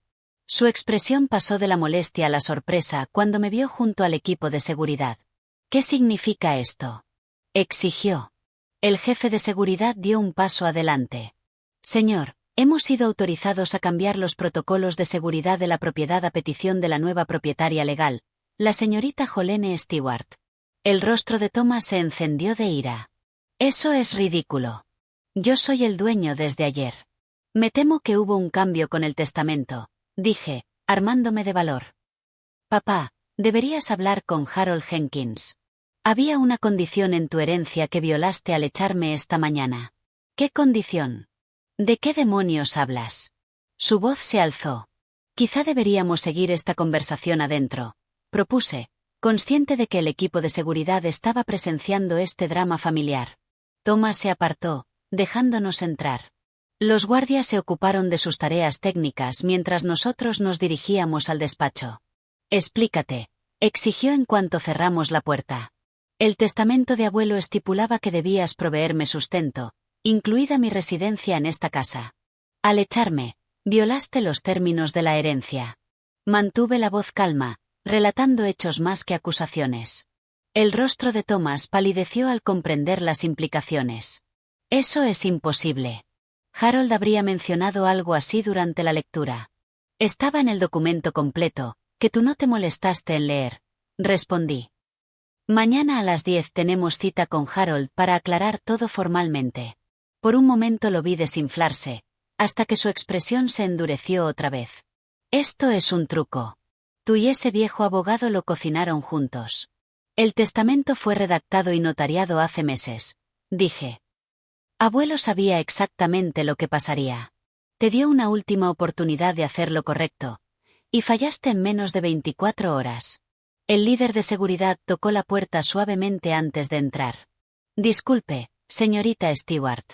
Su expresión pasó de la molestia a la sorpresa cuando me vio junto al equipo de seguridad. ¿Qué significa esto?, exigió. El jefe de seguridad dio un paso adelante. Señor, hemos sido autorizados a cambiar los protocolos de seguridad de la propiedad a petición de la nueva propietaria legal, la señorita Jolene Stewart. El rostro de Thomas se encendió de ira. Eso es ridículo. Yo soy el dueño desde ayer. Me temo que hubo un cambio con el testamento, dije, armándome de valor. Papá, deberías hablar con Harold Jenkins. Había una condición en tu herencia que violaste al echarme esta mañana. ¿Qué condición? ¿De qué demonios hablas? Su voz se alzó. Quizá deberíamos seguir esta conversación adentro, propuse, consciente de que el equipo de seguridad estaba presenciando este drama familiar. Thomas se apartó, dejándonos entrar. Los guardias se ocuparon de sus tareas técnicas mientras nosotros nos dirigíamos al despacho. Explícate, exigió en cuanto cerramos la puerta. El testamento de abuelo estipulaba que debías proveerme sustento, incluida mi residencia en esta casa. Al echarme, violaste los términos de la herencia. Mantuve la voz calma, relatando hechos más que acusaciones. El rostro de Thomas palideció al comprender las implicaciones. Eso es imposible. Harold habría mencionado algo así durante la lectura. Estaba en el documento completo, que tú no te molestaste en leer, respondí. Mañana a las 10 tenemos cita con Harold para aclarar todo formalmente. Por un momento lo vi desinflarse, hasta que su expresión se endureció otra vez. Esto es un truco. Tú y ese viejo abogado lo cocinaron juntos. El testamento fue redactado y notariado hace meses, dije. Abuelo sabía exactamente lo que pasaría. Te dio una última oportunidad de hacer lo correcto, y fallaste en menos de 24 horas. El líder de seguridad tocó la puerta suavemente antes de entrar. Disculpe, señorita Stewart.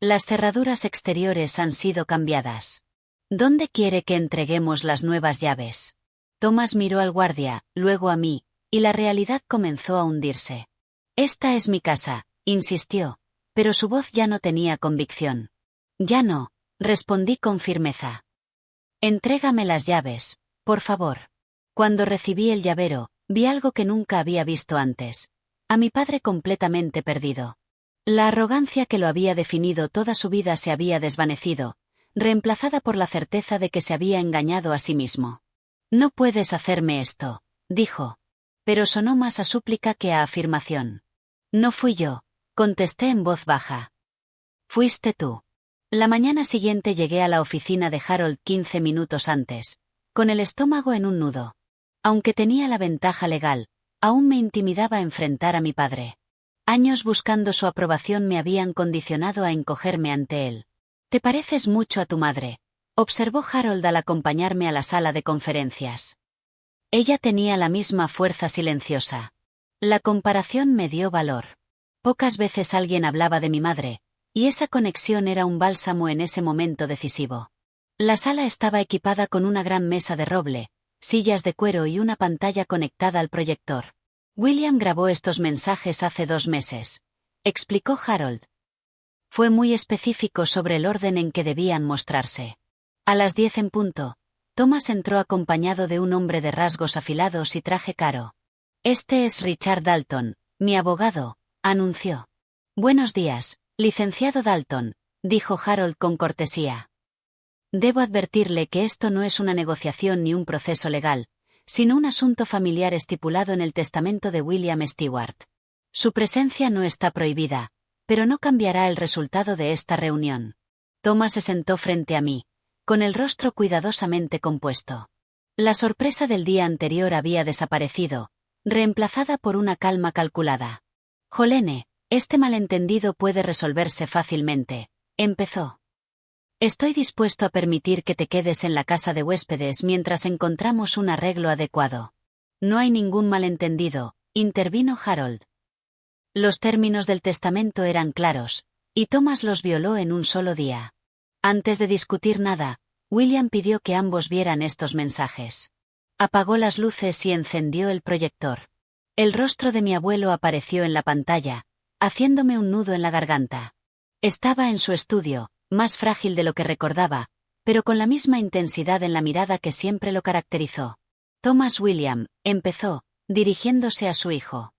Las cerraduras exteriores han sido cambiadas. ¿Dónde quiere que entreguemos las nuevas llaves? Thomas miró al guardia, luego a mí, y la realidad comenzó a hundirse. Esta es mi casa, insistió, pero su voz ya no tenía convicción. Ya no, respondí con firmeza. Entrégame las llaves, por favor. Cuando recibí el llavero, vi algo que nunca había visto antes. A mi padre completamente perdido. La arrogancia que lo había definido toda su vida se había desvanecido, reemplazada por la certeza de que se había engañado a sí mismo. No puedes hacerme esto, dijo. Pero sonó más a súplica que a afirmación. No fui yo, contesté en voz baja. Fuiste tú. La mañana siguiente llegué a la oficina de Harold 15 minutos antes, con el estómago en un nudo. Aunque tenía la ventaja legal, aún me intimidaba enfrentar a mi padre. Años buscando su aprobación me habían condicionado a encogerme ante él. Te pareces mucho a tu madre, observó Harold al acompañarme a la sala de conferencias. Ella tenía la misma fuerza silenciosa. La comparación me dio valor. Pocas veces alguien hablaba de mi madre, y esa conexión era un bálsamo en ese momento decisivo. La sala estaba equipada con una gran mesa de roble, sillas de cuero y una pantalla conectada al proyector. William grabó estos mensajes hace 2 meses, explicó Harold. Fue muy específico sobre el orden en que debían mostrarse. A las 10 en punto, Thomas entró acompañado de un hombre de rasgos afilados y traje caro. Este es Richard Dalton, mi abogado, anunció. Buenos días, licenciado Dalton, dijo Harold con cortesía. Debo advertirle que esto no es una negociación ni un proceso legal, sino un asunto familiar estipulado en el testamento de William Stewart. Su presencia no está prohibida, pero no cambiará el resultado de esta reunión. Thomas se sentó frente a mí, con el rostro cuidadosamente compuesto. La sorpresa del día anterior había desaparecido, reemplazada por una calma calculada. Jolene, este malentendido puede resolverse fácilmente, empezó. Estoy dispuesto a permitir que te quedes en la casa de huéspedes mientras encontramos un arreglo adecuado. No hay ningún malentendido, intervino Harold. Los términos del testamento eran claros, y Thomas los violó en un solo día. Antes de discutir nada, William pidió que ambos vieran estos mensajes. Apagó las luces y encendió el proyector. El rostro de mi abuelo apareció en la pantalla, haciéndome un nudo en la garganta. Estaba en su estudio, más frágil de lo que recordaba, pero con la misma intensidad en la mirada que siempre lo caracterizó. Thomas William, empezó, dirigiéndose a su hijo.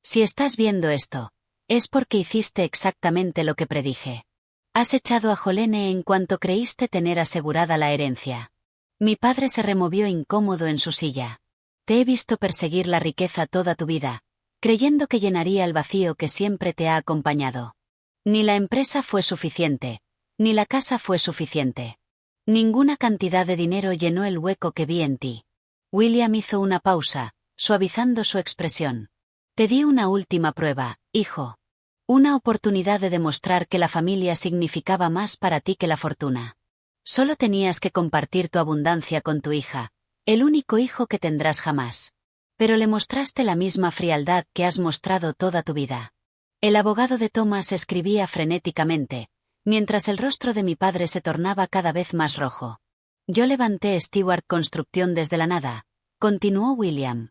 Si estás viendo esto, es porque hiciste exactamente lo que predije. Has echado a Jolene en cuanto creíste tener asegurada la herencia. Mi padre se removió incómodo en su silla. Te he visto perseguir la riqueza toda tu vida, creyendo que llenaría el vacío que siempre te ha acompañado. Ni la empresa fue suficiente, ni la casa fue suficiente. Ninguna cantidad de dinero llenó el hueco que vi en ti. William hizo una pausa, suavizando su expresión. Te di una última prueba, hijo. Una oportunidad de demostrar que la familia significaba más para ti que la fortuna. Solo tenías que compartir tu abundancia con tu hija, el único hijo que tendrás jamás. Pero le mostraste la misma frialdad que has mostrado toda tu vida. El abogado de Thomas escribía frenéticamente, mientras el rostro de mi padre se tornaba cada vez más rojo. Yo levanté Stewart Construction desde la nada, continuó William.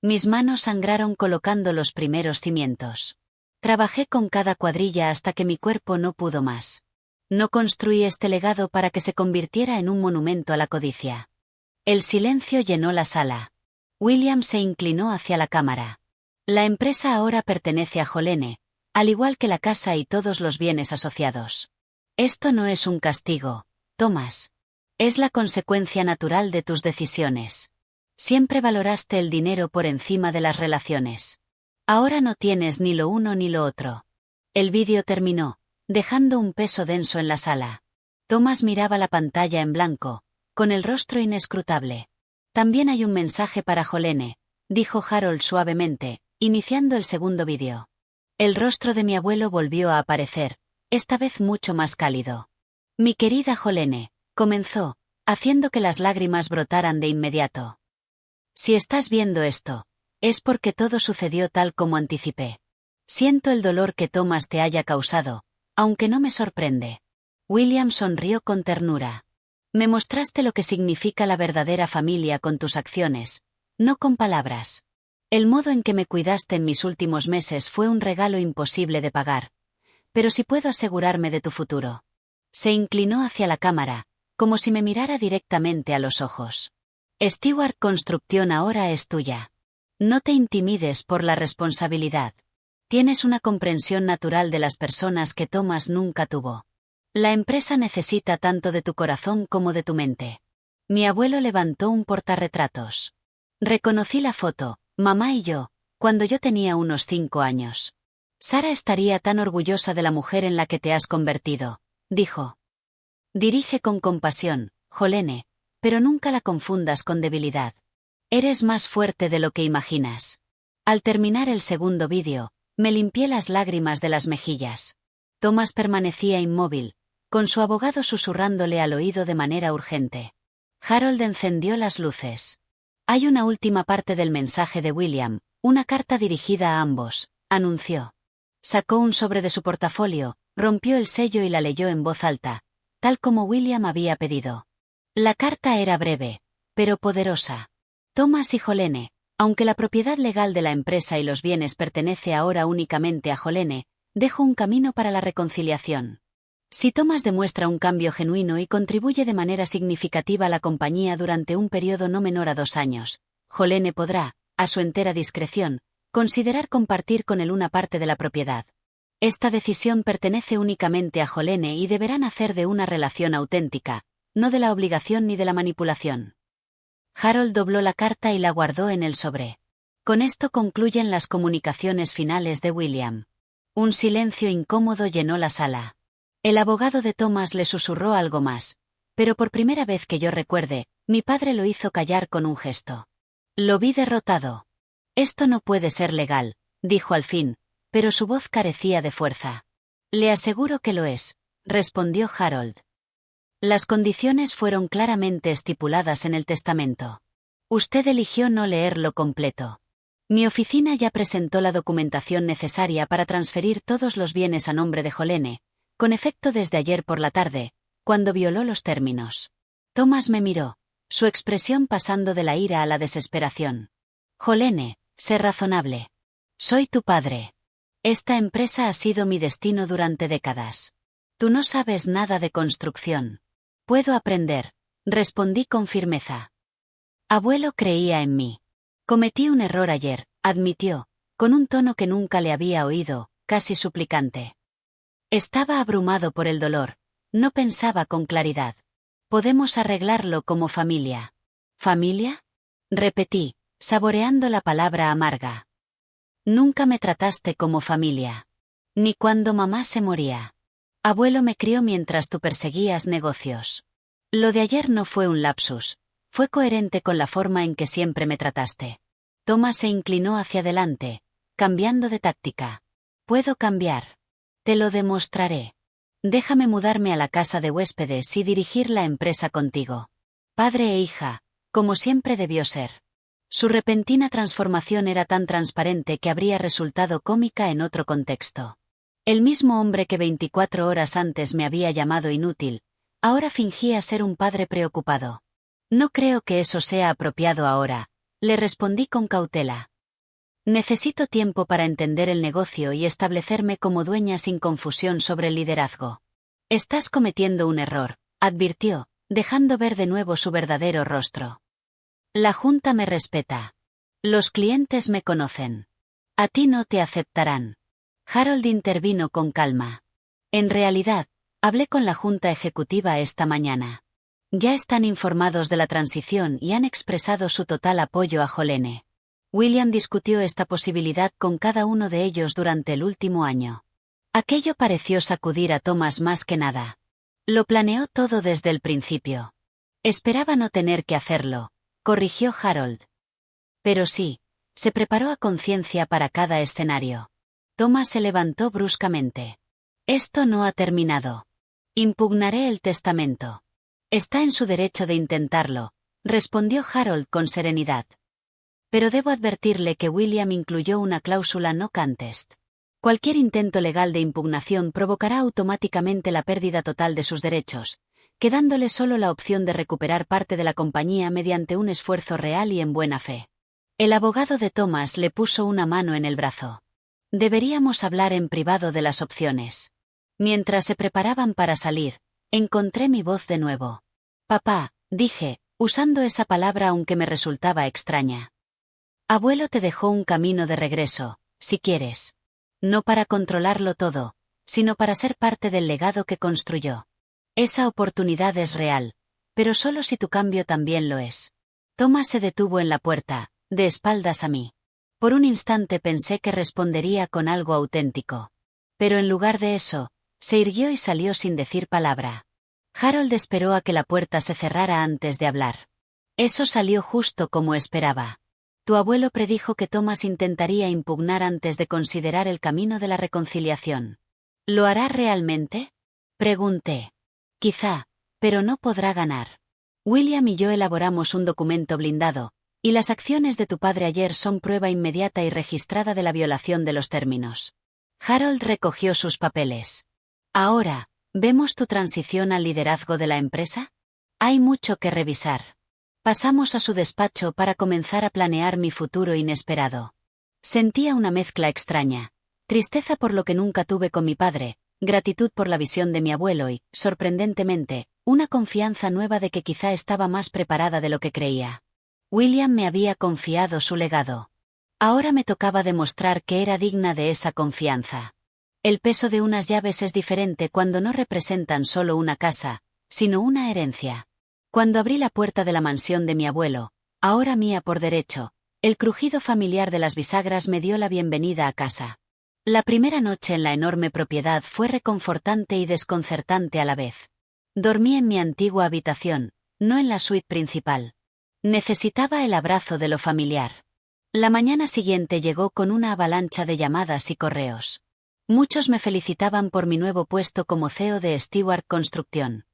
Mis manos sangraron colocando los primeros cimientos. Trabajé con cada cuadrilla hasta que mi cuerpo no pudo más. No construí este legado para que se convirtiera en un monumento a la codicia. El silencio llenó la sala. William se inclinó hacia la cámara. La empresa ahora pertenece a Jolene, al igual que la casa y todos los bienes asociados. Esto no es un castigo, Thomas. Es la consecuencia natural de tus decisiones. Siempre valoraste el dinero por encima de las relaciones. Ahora no tienes ni lo uno ni lo otro. El vídeo terminó, dejando un peso denso en la sala. Thomas miraba la pantalla en blanco, con el rostro inescrutable. También hay un mensaje para Jolene, dijo Harold suavemente, iniciando el segundo vídeo. El rostro de mi abuelo volvió a aparecer, esta vez mucho más cálido. Mi querida Jolene, comenzó, haciendo que las lágrimas brotaran de inmediato. Si estás viendo esto, es porque todo sucedió tal como anticipé. Siento el dolor que Thomas te haya causado, aunque no me sorprende. William sonrió con ternura. Me mostraste lo que significa la verdadera familia con tus acciones, no con palabras. El modo en que me cuidaste en mis últimos meses fue un regalo imposible de pagar. Pero si puedo asegurarme de tu futuro. Se inclinó hacia la cámara, como si me mirara directamente a los ojos. Stewart Construction ahora es tuya. No te intimides por la responsabilidad. Tienes una comprensión natural de las personas que Thomas nunca tuvo. La empresa necesita tanto de tu corazón como de tu mente. Mi abuelo levantó un portarretratos. Reconocí la foto, mamá y yo, cuando yo tenía unos 5 años. Sara estaría tan orgullosa de la mujer en la que te has convertido, dijo. Dirige con compasión, Jolene, pero nunca la confundas con debilidad. Eres más fuerte de lo que imaginas. Al terminar el segundo vídeo, me limpié las lágrimas de las mejillas. Thomas permanecía inmóvil, con su abogado susurrándole al oído de manera urgente. Harold encendió las luces. Hay una última parte del mensaje de William, una carta dirigida a ambos, anunció. Sacó un sobre de su portafolio, rompió el sello y la leyó en voz alta, tal como William había pedido. La carta era breve, pero poderosa. Thomas y Jolene, aunque la propiedad legal de la empresa y los bienes pertenece ahora únicamente a Jolene, dejo un camino para la reconciliación. Si Thomas demuestra un cambio genuino y contribuye de manera significativa a la compañía durante un periodo no menor a 2 años, Jolene podrá, a su entera discreción, considerar compartir con él una parte de la propiedad. Esta decisión pertenece únicamente a Jolene y deberá nacer de una relación auténtica, no de la obligación ni de la manipulación. Harold dobló la carta y la guardó en el sobre. Con esto concluyen las comunicaciones finales de William. Un silencio incómodo llenó la sala. El abogado de Thomas le susurró algo más, pero por primera vez que yo recuerde, mi padre lo hizo callar con un gesto. Lo vi derrotado. Esto no puede ser legal, dijo al fin, pero su voz carecía de fuerza. Le aseguro que lo es, respondió Harold. Las condiciones fueron claramente estipuladas en el testamento. Usted eligió no leerlo completo. Mi oficina ya presentó la documentación necesaria para transferir todos los bienes a nombre de Jolene, con efecto desde ayer por la tarde, cuando violó los términos. Thomas me miró, su expresión pasando de la ira a la desesperación. Jolene, sé razonable. Soy tu padre. Esta empresa ha sido mi destino durante décadas. Tú no sabes nada de construcción. Puedo aprender, respondí con firmeza. Abuelo creía en mí. Cometí un error ayer, admitió, con un tono que nunca le había oído, casi suplicante. Estaba abrumado por el dolor, no pensaba con claridad. Podemos arreglarlo como familia. ¿Familia? Repetí, saboreando la palabra amarga. Nunca me trataste como familia. Ni cuando mamá se moría. Abuelo me crió mientras tú perseguías negocios. Lo de ayer no fue un lapsus, fue coherente con la forma en que siempre me trataste. Thomas se inclinó hacia adelante, cambiando de táctica. Puedo cambiar. Te lo demostraré. Déjame mudarme a la casa de huéspedes y dirigir la empresa contigo. Padre e hija, como siempre debió ser. Su repentina transformación era tan transparente que habría resultado cómica en otro contexto. El mismo hombre que 24 horas antes me había llamado inútil, ahora fingía ser un padre preocupado. No creo que eso sea apropiado ahora, le respondí con cautela. Necesito tiempo para entender el negocio y establecerme como dueña sin confusión sobre el liderazgo. Estás cometiendo un error, advirtió, dejando ver de nuevo su verdadero rostro. La junta me respeta. Los clientes me conocen. A ti no te aceptarán. Harold intervino con calma. En realidad, hablé con la junta ejecutiva esta mañana. Ya están informados de la transición y han expresado su total apoyo a Jolene. William discutió esta posibilidad con cada uno de ellos durante el último año. Aquello pareció sacudir a Thomas más que nada. Lo planeó todo desde el principio. Esperaba no tener que hacerlo, corrigió Harold. Pero sí, se preparó a conciencia para cada escenario. Thomas se levantó bruscamente. Esto no ha terminado. Impugnaré el testamento. Está en su derecho de intentarlo, respondió Harold con serenidad. Pero debo advertirle que William incluyó una cláusula no contest. Cualquier intento legal de impugnación provocará automáticamente la pérdida total de sus derechos, quedándole solo la opción de recuperar parte de la compañía mediante un esfuerzo real y en buena fe. El abogado de Thomas le puso una mano en el brazo. Deberíamos hablar en privado de las opciones. Mientras se preparaban para salir, encontré mi voz de nuevo. Papá, dije, usando esa palabra aunque me resultaba extraña. Abuelo te dejó un camino de regreso, si quieres. No para controlarlo todo, sino para ser parte del legado que construyó. Esa oportunidad es real, pero solo si tu cambio también lo es. Thomas se detuvo en la puerta, de espaldas a mí. Por un instante pensé que respondería con algo auténtico. Pero en lugar de eso, se irguió y salió sin decir palabra. Harold esperó a que la puerta se cerrara antes de hablar. Eso salió justo como esperaba. Tu abuelo predijo que Thomas intentaría impugnar antes de considerar el camino de la reconciliación. ¿Lo hará realmente? Pregunté. Quizá, pero no podrá ganar. William y yo elaboramos un documento blindado, y las acciones de tu padre ayer son prueba inmediata y registrada de la violación de los términos. Harold recogió sus papeles. Ahora, ¿vemos tu transición al liderazgo de la empresa? Hay mucho que revisar. Pasamos a su despacho para comenzar a planear mi futuro inesperado. Sentía una mezcla extraña. Tristeza por lo que nunca tuve con mi padre, gratitud por la visión de mi abuelo y, sorprendentemente, una confianza nueva de que quizá estaba más preparada de lo que creía. William me había confiado su legado. Ahora me tocaba demostrar que era digna de esa confianza. El peso de unas llaves es diferente cuando no representan solo una casa, sino una herencia. Cuando abrí la puerta de la mansión de mi abuelo, ahora mía por derecho, el crujido familiar de las bisagras me dio la bienvenida a casa. La primera noche en la enorme propiedad fue reconfortante y desconcertante a la vez. Dormí en mi antigua habitación, no en la suite principal. Necesitaba el abrazo de lo familiar. La mañana siguiente llegó con una avalancha de llamadas y correos. Muchos me felicitaban por mi nuevo puesto como CEO de Stewart Construction.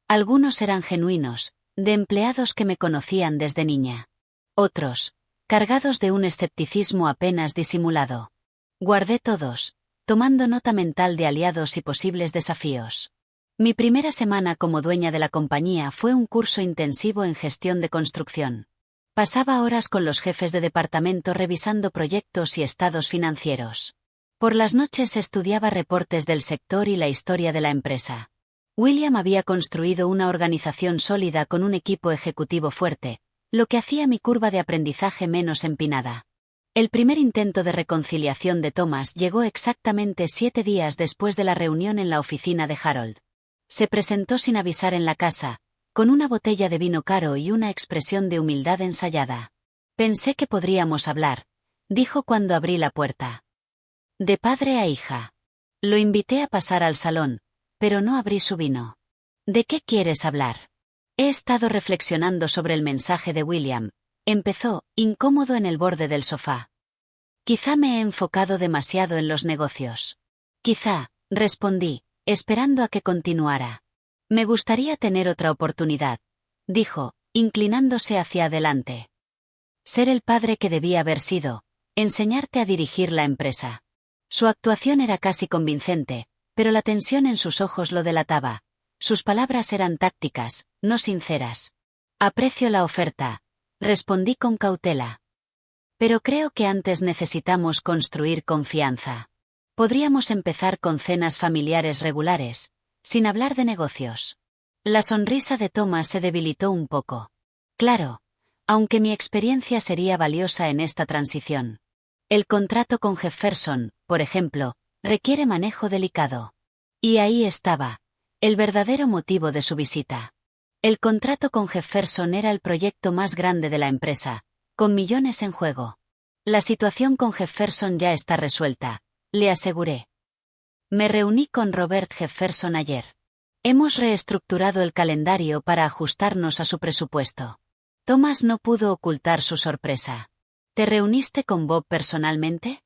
Algunos eran genuinos, de empleados que me conocían desde niña. Otros, cargados de un escepticismo apenas disimulado. Guardé todos, tomando nota mental de aliados y posibles desafíos. Mi primera semana como dueña de la compañía fue un curso intensivo en gestión de construcción. Pasaba horas con los jefes de departamento revisando proyectos y estados financieros. Por las noches estudiaba reportes del sector y la historia de la empresa. William había construido una organización sólida con un equipo ejecutivo fuerte, lo que hacía mi curva de aprendizaje menos empinada. El primer intento de reconciliación de Thomas llegó exactamente 7 días después de la reunión en la oficina de Harold. Se presentó sin avisar en la casa, con una botella de vino caro y una expresión de humildad ensayada. Pensé que podríamos hablar, dijo cuando abrí la puerta. De padre a hija. Lo invité a pasar al salón, pero no abrí su vino. ¿De qué quieres hablar? He estado reflexionando sobre el mensaje de William, empezó, incómodo en el borde del sofá. Quizá me he enfocado demasiado en los negocios. Quizá, respondí, esperando a que continuara. Me gustaría tener otra oportunidad, dijo, inclinándose hacia adelante. Ser el padre que debía haber sido, enseñarte a dirigir la empresa. Su actuación era casi convincente, pero la tensión en sus ojos lo delataba. Sus palabras eran tácticas, no sinceras. Aprecio la oferta, respondí con cautela. Pero creo que antes necesitamos construir confianza. Podríamos empezar con cenas familiares regulares, sin hablar de negocios. La sonrisa de Thomas se debilitó un poco. Claro, aunque mi experiencia sería valiosa en esta transición. El contrato con Jefferson, por ejemplo, requiere manejo delicado. Y ahí estaba, el verdadero motivo de su visita. El contrato con Jefferson era el proyecto más grande de la empresa, con millones en juego. La situación con Jefferson ya está resuelta, le aseguré. Me reuní con Robert Jefferson ayer. Hemos reestructurado el calendario para ajustarnos a su presupuesto. Thomas no pudo ocultar su sorpresa. ¿Te reuniste con Bob personalmente?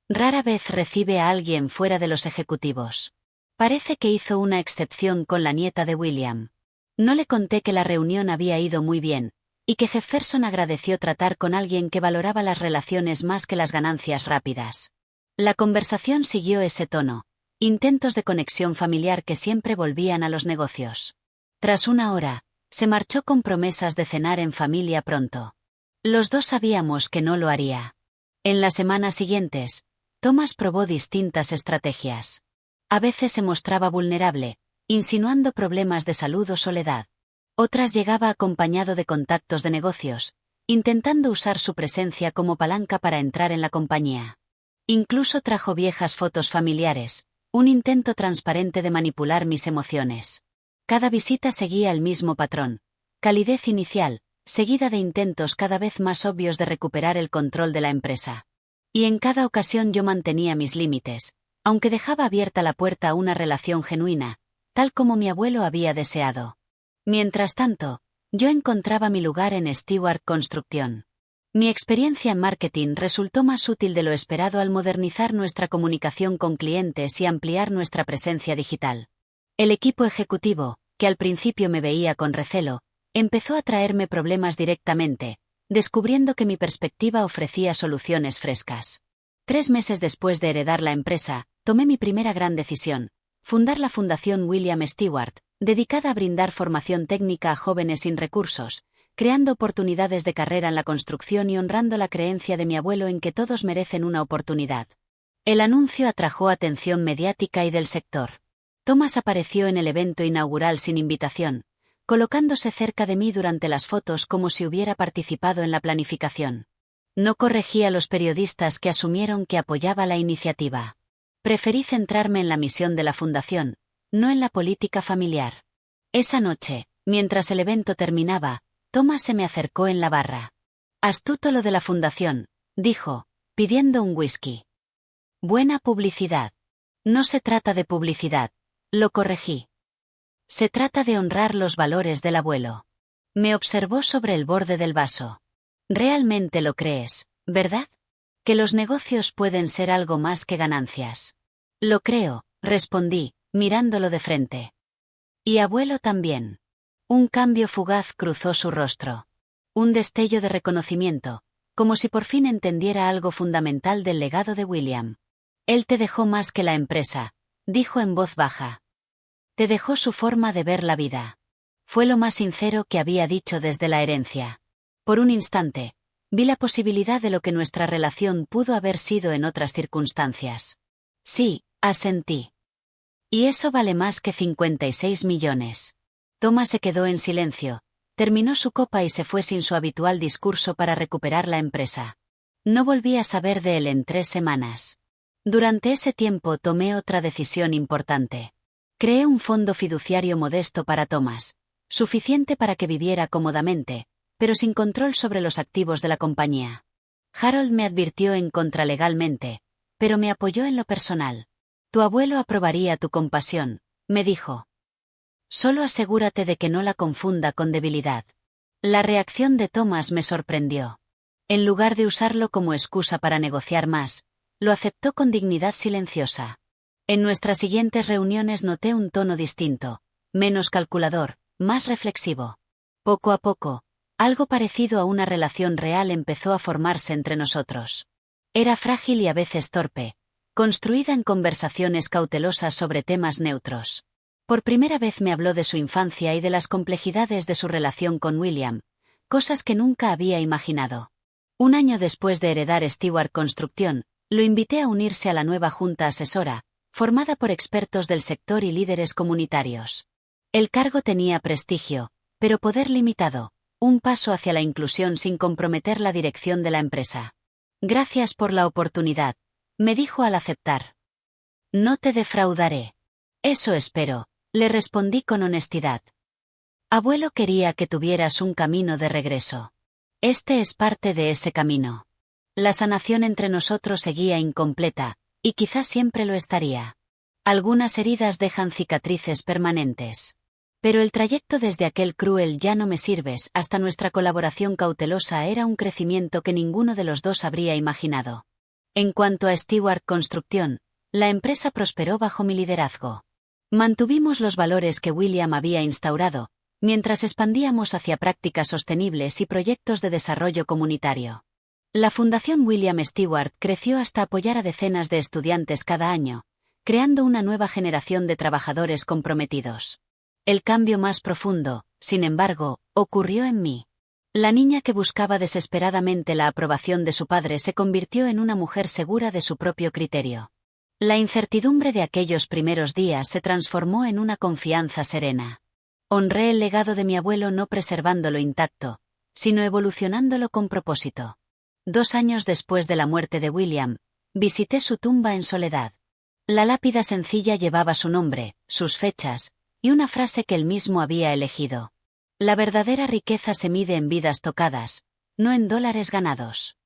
Rara vez recibe a alguien fuera de los ejecutivos. Parece que hizo una excepción con la nieta de William. No le conté que la reunión había ido muy bien, y que Jefferson agradeció tratar con alguien que valoraba las relaciones más que las ganancias rápidas. La conversación siguió ese tono, intentos de conexión familiar que siempre volvían a los negocios. Tras una hora, se marchó con promesas de cenar en familia pronto. Los dos sabíamos que no lo haría. En las semanas siguientes, Thomas probó distintas estrategias. A veces se mostraba vulnerable, insinuando problemas de salud o soledad. Otras llegaba acompañado de contactos de negocios, intentando usar su presencia como palanca para entrar en la compañía. Incluso trajo viejas fotos familiares, un intento transparente de manipular mis emociones. Cada visita seguía el mismo patrón: calidez inicial, seguida de intentos cada vez más obvios de recuperar el control de la empresa. Y en cada ocasión yo mantenía mis límites, aunque dejaba abierta la puerta a una relación genuina, tal como mi abuelo había deseado. Mientras tanto, yo encontraba mi lugar en Stewart Construction. Mi experiencia en marketing resultó más útil de lo esperado al modernizar nuestra comunicación con clientes y ampliar nuestra presencia digital. El equipo ejecutivo, que al principio me veía con recelo, empezó a traerme problemas directamente, descubriendo que mi perspectiva ofrecía soluciones frescas. 3 meses después de heredar la empresa, tomé mi primera gran decisión: fundar la Fundación William Stewart, dedicada a brindar formación técnica a jóvenes sin recursos, creando oportunidades de carrera en la construcción y honrando la creencia de mi abuelo en que todos merecen una oportunidad. El anuncio atrajo atención mediática y del sector. Thomas apareció en el evento inaugural sin invitación, colocándose cerca de mí durante las fotos como si hubiera participado en la planificación. No corregí a los periodistas que asumieron que apoyaba la iniciativa. Preferí centrarme en la misión de la fundación, no en la política familiar. Esa noche, mientras el evento terminaba, Thomas se me acercó en la barra. Astuto lo de la fundación, dijo, pidiendo un whisky. Buena publicidad. No se trata de publicidad, lo corregí. Se trata de honrar los valores del abuelo. Me observó sobre el borde del vaso. Realmente lo crees, ¿verdad? Que los negocios pueden ser algo más que ganancias. Lo creo, respondí, mirándolo de frente. Y abuelo también. Un cambio fugaz cruzó su rostro. Un destello de reconocimiento, como si por fin entendiera algo fundamental del legado de William. Él te dejó más que la empresa, dijo en voz baja. Te dejó su forma de ver la vida. Fue lo más sincero que había dicho desde la herencia. Por un instante, vi la posibilidad de lo que nuestra relación pudo haber sido en otras circunstancias. Sí, asentí. Y eso vale más que 56 millones. Thomas se quedó en silencio, terminó su copa y se fue sin su habitual discurso para recuperar la empresa. No volví a saber de él en 3 semanas. Durante ese tiempo tomé otra decisión importante. Creé un fondo fiduciario modesto para Thomas, suficiente para que viviera cómodamente, pero sin control sobre los activos de la compañía. Harold me advirtió en contra legalmente, pero me apoyó en lo personal. Tu abuelo aprobaría tu compasión, me dijo. Solo asegúrate de que no la confunda con debilidad. La reacción de Thomas me sorprendió. En lugar de usarlo como excusa para negociar más, lo aceptó con dignidad silenciosa. En nuestras siguientes reuniones noté un tono distinto, menos calculador, más reflexivo. Poco a poco, algo parecido a una relación real empezó a formarse entre nosotros. Era frágil y a veces torpe, construida en conversaciones cautelosas sobre temas neutros. Por primera vez me habló de su infancia y de las complejidades de su relación con William, cosas que nunca había imaginado. Un año después de heredar Stewart Construction, lo invité a unirse a la nueva junta asesora, formada por expertos del sector y líderes comunitarios. El cargo tenía prestigio, pero poder limitado, un paso hacia la inclusión sin comprometer la dirección de la empresa. Gracias por la oportunidad, me dijo al aceptar. No te defraudaré. Eso espero, le respondí con honestidad. Abuelo quería que tuvieras un camino de regreso. Este es parte de ese camino. La sanación entre nosotros seguía incompleta, y quizás siempre lo estaría. Algunas heridas dejan cicatrices permanentes. Pero el trayecto desde aquel cruel "ya no me sirves" hasta nuestra colaboración cautelosa era un crecimiento que ninguno de los dos habría imaginado. En cuanto a Stewart Construction, la empresa prosperó bajo mi liderazgo. Mantuvimos los valores que William había instaurado, mientras expandíamos hacia prácticas sostenibles y proyectos de desarrollo comunitario. La Fundación William Stewart creció hasta apoyar a decenas de estudiantes cada año, creando una nueva generación de trabajadores comprometidos. El cambio más profundo, sin embargo, ocurrió en mí. La niña que buscaba desesperadamente la aprobación de su padre se convirtió en una mujer segura de su propio criterio. La incertidumbre de aquellos primeros días se transformó en una confianza serena. Honré el legado de mi abuelo no preservándolo intacto, sino evolucionándolo con propósito. 2 años después de la muerte de William, visité su tumba en soledad. La lápida sencilla llevaba su nombre, sus fechas, y una frase que él mismo había elegido. La verdadera riqueza se mide en vidas tocadas, no en dólares ganados.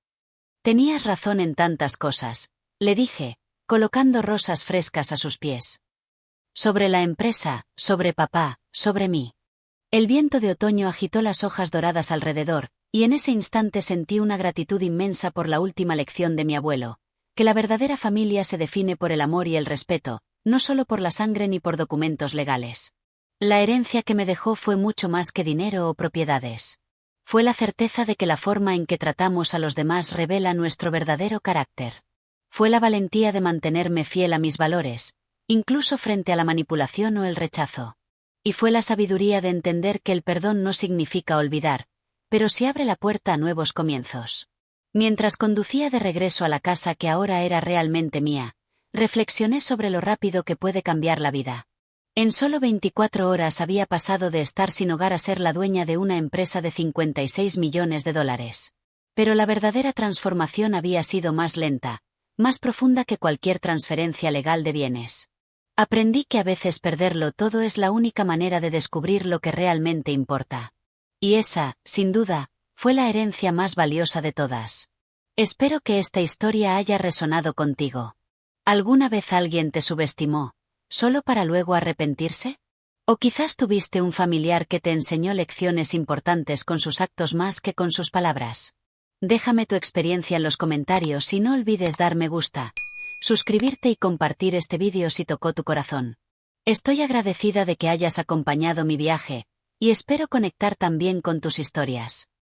Tenías razón en tantas cosas, le dije, colocando rosas frescas a sus pies. Sobre la empresa, sobre papá, sobre mí. El viento de otoño agitó las hojas doradas alrededor, y en ese instante sentí una gratitud inmensa por la última lección de mi abuelo, que la verdadera familia se define por el amor y el respeto, no solo por la sangre ni por documentos legales. La herencia que me dejó fue mucho más que dinero o propiedades. Fue la certeza de que la forma en que tratamos a los demás revela nuestro verdadero carácter. Fue la valentía de mantenerme fiel a mis valores, incluso frente a la manipulación o el rechazo. Y fue la sabiduría de entender que el perdón no significa olvidar, pero sí abre la puerta a nuevos comienzos. Mientras conducía de regreso a la casa que ahora era realmente mía, reflexioné sobre lo rápido que puede cambiar la vida. En solo 24 horas había pasado de estar sin hogar a ser la dueña de una empresa de 56 millones de dólares. Pero la verdadera transformación había sido más lenta, más profunda que cualquier transferencia legal de bienes. Aprendí que a veces perderlo todo es la única manera de descubrir lo que realmente importa. Y esa, sin duda, fue la herencia más valiosa de todas. Espero que esta historia haya resonado contigo. ¿Alguna vez alguien te subestimó, solo para luego arrepentirse? ¿O quizás tuviste un familiar que te enseñó lecciones importantes con sus actos más que con sus palabras? Déjame tu experiencia en los comentarios y no olvides dar me gusta, suscribirte y compartir este vídeo si tocó tu corazón. Estoy agradecida de que hayas acompañado mi viaje, y espero conectar también con tus historias.